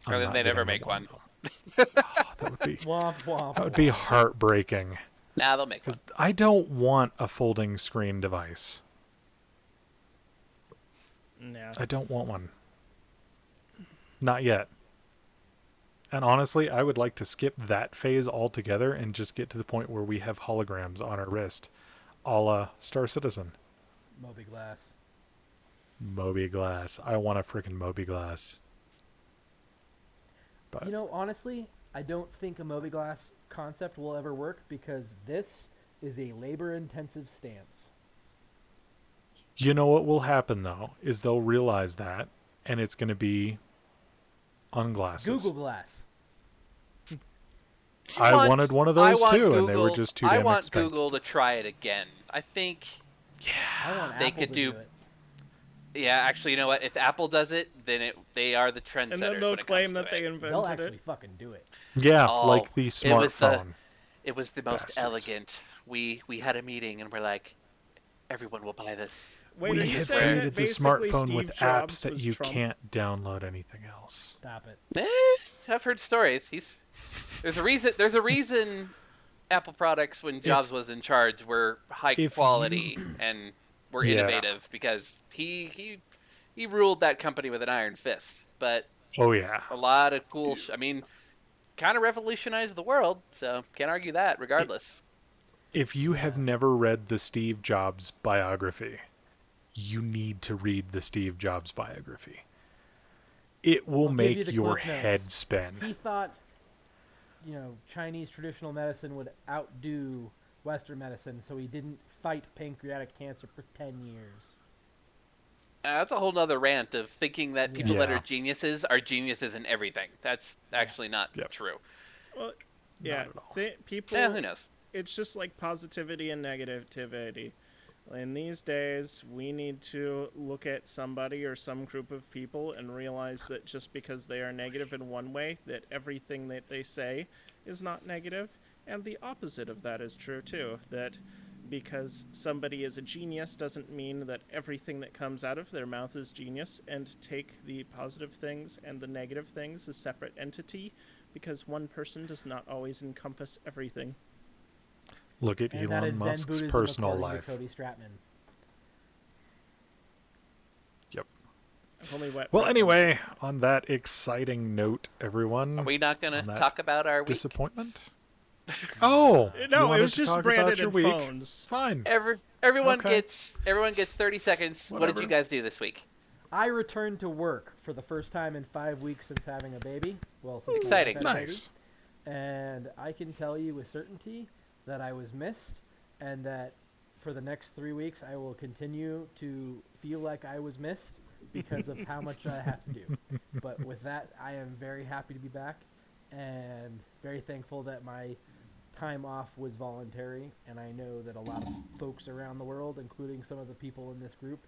I'm Or then not they never getting make the one. though. Oh, that would be Womp womp. that would be heartbreaking. Nah, they'll make one. Because I don't want a folding screen device. Yeah. I don't want one. Not yet. And honestly, I would like to skip that phase altogether and just get to the point where we have holograms on our wrist, a la Star Citizen. Moby Glass. Moby Glass. I want a freaking Moby Glass. But You know, honestly, I don't think a Moby Glass concept will ever work because this is a labor-intensive stance. you know what will happen, though, is they'll realize that, and it's going to be on glasses. Google Glass. I want- wanted one of I those want too, and they were Google- just too I damn want expensive. Google to try it again. I think, I want They Apple could to do- do it. yeah, actually, you know what? If Apple does it, then they are the trendsetters And then when they'll it claim comes that to they it. They'll invented actually it. fucking do it. Yeah, Oh, like the it was the- smartphone. It was the most Bastards. elegant. We had a meeting and we're like, everyone will buy this. Wait, We are you have saying that created the basically smartphone Steve with Jobs apps that was you Trump? can't download anything else. Stop it. I've heard stories. There's a reason. There's a reason. Apple products, when Jobs was in charge, were high if quality and were Yeah. innovative because he ruled that company with an iron fist. But Oh yeah. a lot of cool. I mean, kind of revolutionized the world. So can't argue that. Regardless. If you have never read the Steve Jobs biography, you need to read the Steve Jobs biography. It will I'll give make you the your Cliff Notes. head spin. He thought, Chinese traditional medicine would outdo Western medicine, so he didn't fight pancreatic cancer for 10 years. That's a whole nother rant of thinking that people that Yeah. are geniuses in everything. That's actually not Yep. true. Well, yeah, at all. people. Yeah, who knows? It's just like positivity and negativity. In these days, we need to look at somebody or some group of people and realize that just because they are negative in one way, that everything that they say is not negative, and the opposite of that is true too. That because somebody is a genius doesn't mean that everything that comes out of their mouth is genius, and take the positive things and the negative things as separate entity, because one person does not always encompass everything. Look at And that Elon is Zen Musk's Buddhism personal according to life. Cody Stratman. Yep. I've only wet Well, my- anyway, on that exciting note, everyone. Are we not going on to that talk about our week? Disappointment? Oh, you No, it wanted was to just talk about branded your in week? phones. Fine. Everyone Okay. gets 30 seconds. What did Whatever. you guys do this week? I returned to work for the first time in 5 weeks since having a baby. Well, since my wife Exciting. had a baby. Nice. And I can tell you with certainty that I was missed, and that for the next 3 weeks I will continue to feel like I was missed because of how much I have to do. But with that, I am very happy to be back and very thankful that my time off was voluntary. And I know that a lot of folks around the world, including some of the people in this group,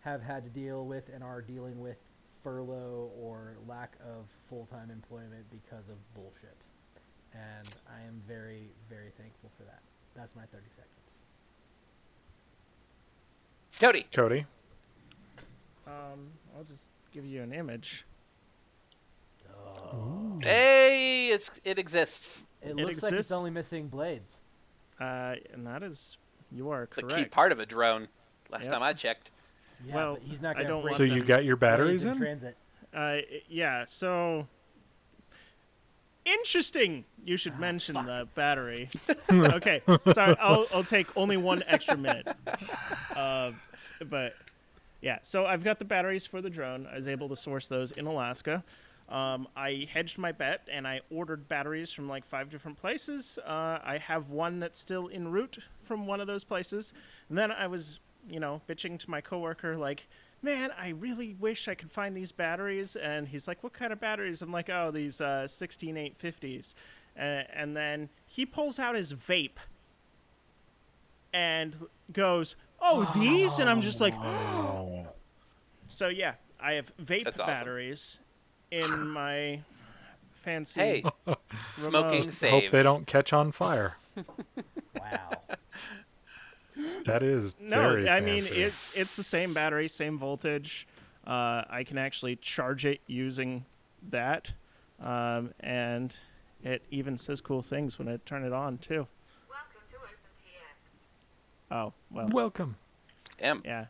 have had to deal with and are dealing with furlough or lack of full-time employment because of bullshit. And I am very, very thankful for that. That's my 30 seconds. Cody. Cody. I'll just give you an image. Hey, it exists. It looks like it's exists? only missing blades. And that is, you are It's a correct. key part of a drone. Last Yep. time I checked. Yeah, Well, but he's not I going don't to break want So you them got your batteries blades in in? transit. Yeah, so interesting. You should mention the battery. Okay, sorry. I'll take only one extra minute. But yeah, so I've got the batteries for the drone. I was able to source those in Alaska. I hedged my bet and I ordered batteries from like 5 different places. I have one that's still en route from one of those places. And then I was, bitching to my coworker like, man, I really wish I could find these batteries. And he's like, what kind of batteries? I'm like, oh, these 16850s. And then he pulls out his vape and goes, oh, these? And I'm just like, So, yeah, I have vape That's awesome. batteries in my fancy Hey, smoking remote. save. Hope they don't catch on fire. Wow. That is No, very I mean, fancy. it's the same battery, same voltage. I can actually charge it using that. And it even says cool things when I turn it on, too. Welcome to OpenTF. Oh, well, Welcome. Damn. yeah.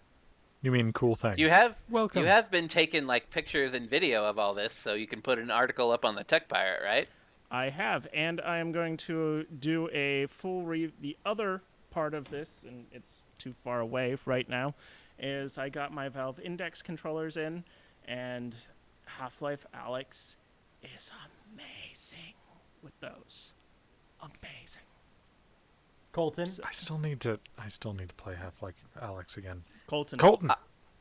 You mean cool thing? You have Welcome. You have been taking like pictures and video of all this, so you can put an article up on the Tech Pirate, right? I have, and I am going to do a full the other part of this, and it's too far away right now, is I got my Valve Index controllers in, and Half-Life Alyx is amazing with those. Amazing. Colton. I still need to play Half-Life Alyx again. Colton.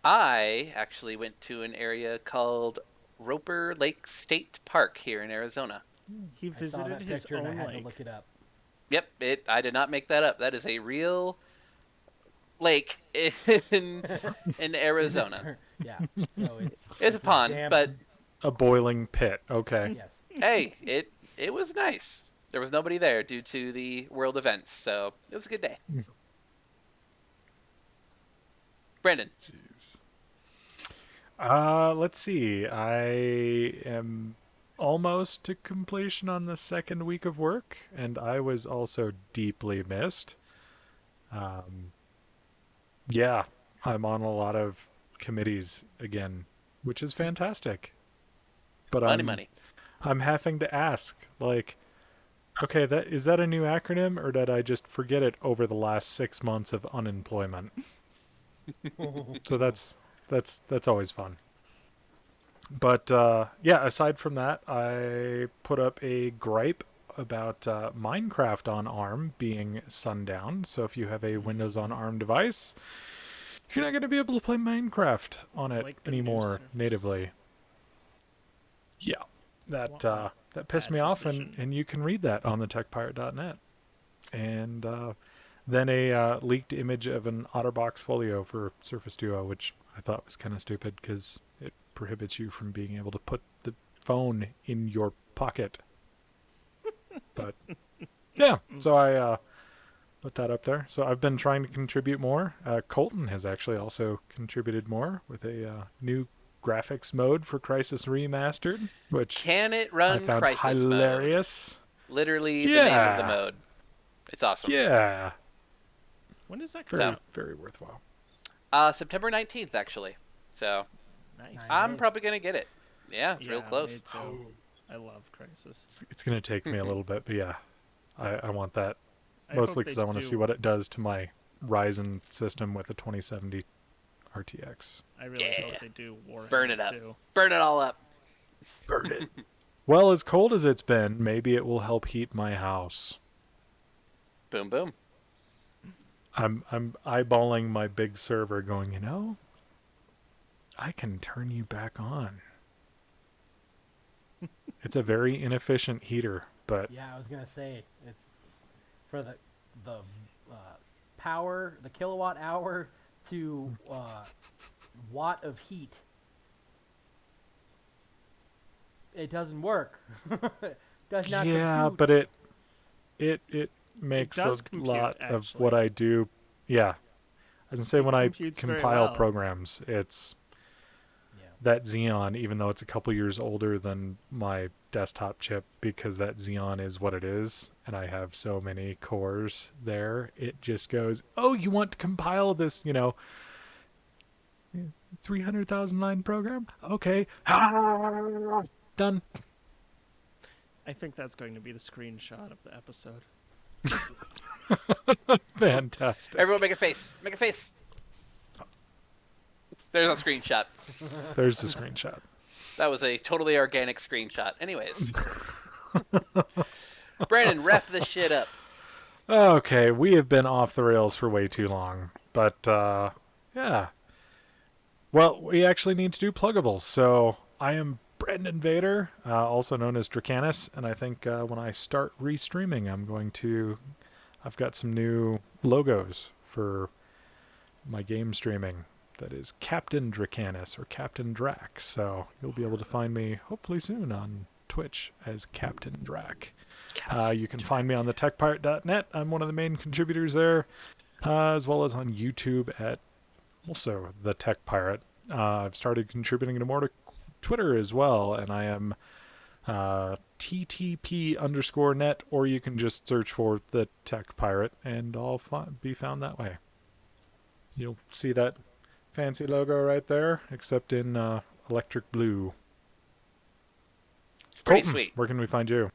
I actually went to an area called Roper Lake State Park here in Arizona. He I saw visited that his picture and I own had lake. to look it up. Yep, I did not make that up. That is a real lake in Arizona. Yeah. So It's a pond, damn- but A boiling pit. Okay. yes. hey, it was nice. There was nobody there due to the world events, so it was a good day. Brendan, Jeez. Let's see. I am almost to completion on the second week of work, and I was also deeply missed. Yeah, I'm on a lot of committees again, which is fantastic. But money. I'm having to ask, like, okay, is that a new acronym, or did I just forget it over the last 6 months of unemployment? So that's always fun. But yeah, aside from that, I put up a gripe about Minecraft on ARM being sundown. So if you have a Windows on ARM device, you're not going to be able to play Minecraft on it Like the new anymore Surface. natively. Yeah, that What a that pissed bad me off, decision. and you can read that on the techpirate.net. And then a leaked image of an OtterBox Folio for Surface Duo, which I thought was kind of stupid because it prohibits you from being able to put the phone in your pocket. But yeah, so I put that up there. So I've been trying to contribute more. Colton has actually also contributed more with a new graphics mode for Crysis Remastered, which Can it I run found Crisis mode? hilarious. Literally the name of the Yeah. mode. It's awesome. Yeah, When does that come very out? very worthwhile. September 19th, actually. So Nice. Nice. I'm probably going to get it. Yeah, it's real Yeah, close. me too. I love Crisis. It's going to take me a little bit, but yeah, I want that. I Mostly hope because they I want to do- see what it does to my Ryzen system with a 2070 RTX. I really Yeah. hope they do Warhammer Burn it up. too. Burn it all up. Burn it. Well, as cold as it's been, maybe it will help heat my house. Boom, boom. I'm eyeballing my big server going, I can turn you back on. It's a very inefficient heater, but Yeah, I was gonna say it's for the power, the kilowatt hour to watt of heat. It doesn't work. Does not yeah, compute. but it makes a does compute, lot of actually. what I do. Yeah, I was gonna say It when I computes very compile well. programs, it's Yeah. that Xeon, even though it's a couple years older than my desktop chip, because that Xeon is what it is, and I have so many cores there, it just goes, oh, you want to compile this, 300,000 line program? Okay. Done. I think that's going to be the screenshot of the episode. Fantastic. Everyone make a face. Make a face. There's a screenshot. There's the screenshot. That was a totally organic screenshot. Anyways. Brandon, wrap this shit up. Okay, we have been off the rails for way too long. But, yeah. Well, we actually need to do pluggables. So I am Brandon Vader, also known as Dracanis. And I think when I start restreaming, I've got some new logos for my game streaming. That is Captain Dracanis or Captain Drac. So you'll be able to find me hopefully soon on Twitch as Captain Drac. You can find me on the techpirate.net. I'm one of the main contributors there, as well as on YouTube at also the Tech Pirate. I've started contributing to more to Twitter as well, and I am TTP_net, or you can just search for the Tech Pirate, and I'll be found that way. You'll see that fancy logo right there, except in electric blue. It's pretty Colton, sweet. where can we find you?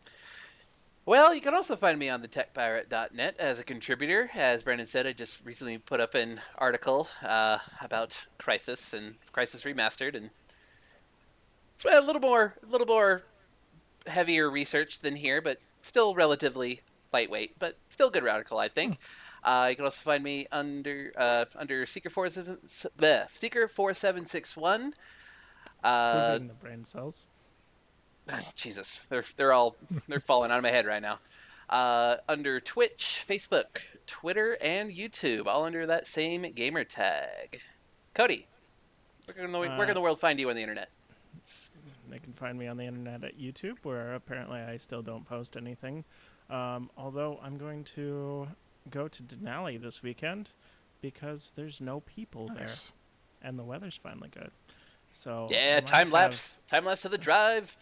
Well, you can also find me on the techpirate.net as a contributor. As Brandon said, I just recently put up an article about Crysis and Crysis Remastered, and it's a little more heavier research than here, but still relatively lightweight, but still a good article, I think. You can also find me under Seeker4761. Including the brain cells. Jesus, they're falling out of my head right now. Under Twitch, Facebook, Twitter, and YouTube, all under that same gamer tag. Cody, where can the world find you on the internet? They can find me on the internet at YouTube, where apparently I still don't post anything. Although I'm going to go to Denali this weekend because there's no people there, and the weather's finally good. So yeah, time lapse of the drive.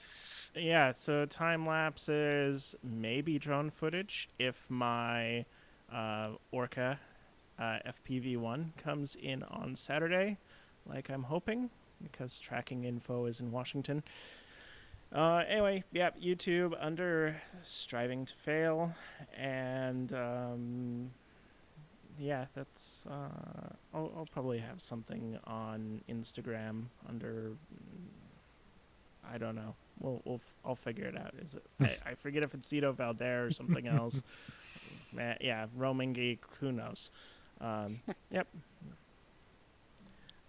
Yeah, so time lapses, maybe drone footage if my Orca FPV1 comes in on Saturday, like I'm hoping, because tracking info is in Washington. Anyway, yeah, YouTube under Striving to Fail, and yeah, that's I'll probably have something on Instagram under, I don't know. I'll figure it out. Is it? I forget if it's Cito Valder or something else. Yeah, Roman Geek. Who knows? Yep.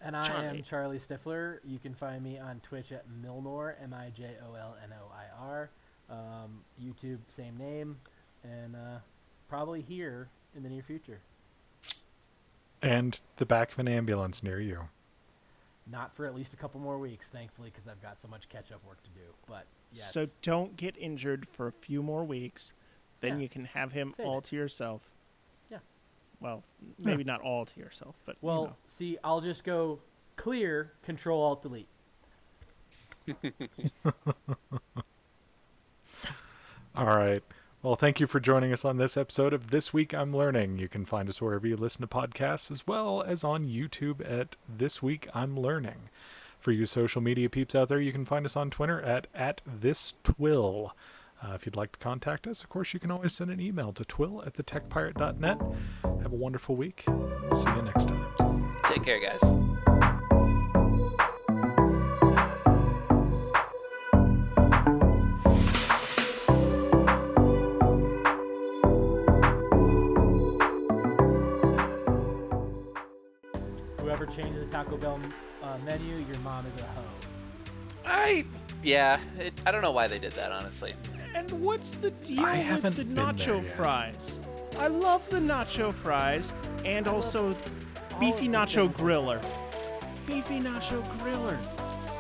And I am Charlie Stifler. You can find me on Twitch at Milnor, MIJOLNOIR. YouTube, same name, and probably here in the near future. And the back of an ambulance near you. Not for at least a couple more weeks, thankfully, because I've got so much catch-up work to do. But yes. So don't get injured for a few more weeks. Then you can have him all to yourself. Yeah. Well, maybe not all to yourself, but well, see, I'll just go clear, Control Alt Delete. All right. Well, thank you for joining us on this episode of This Week I'm Learning. You can find us wherever you listen to podcasts, as well as on YouTube at This Week I'm Learning. For you social media peeps out there, you can find us on Twitter at THISTWIL. If you'd like to contact us, of course, you can always send an email to twil@thetechpirate.net. Have a wonderful week. We'll see you next time. Take care, guys. Whoever changed the Taco Bell menu, your mom is a hoe. I don't know why they did that, honestly. And what's the deal I with haven't the been there nacho yet. fries? I love the nacho fries, and also beefy nacho griller. Beefy nacho griller.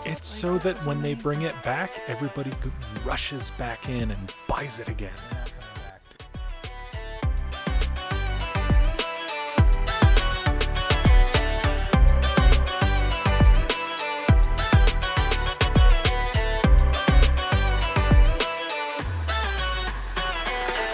It's so that when they bring it back, everybody rushes back in and buys it again.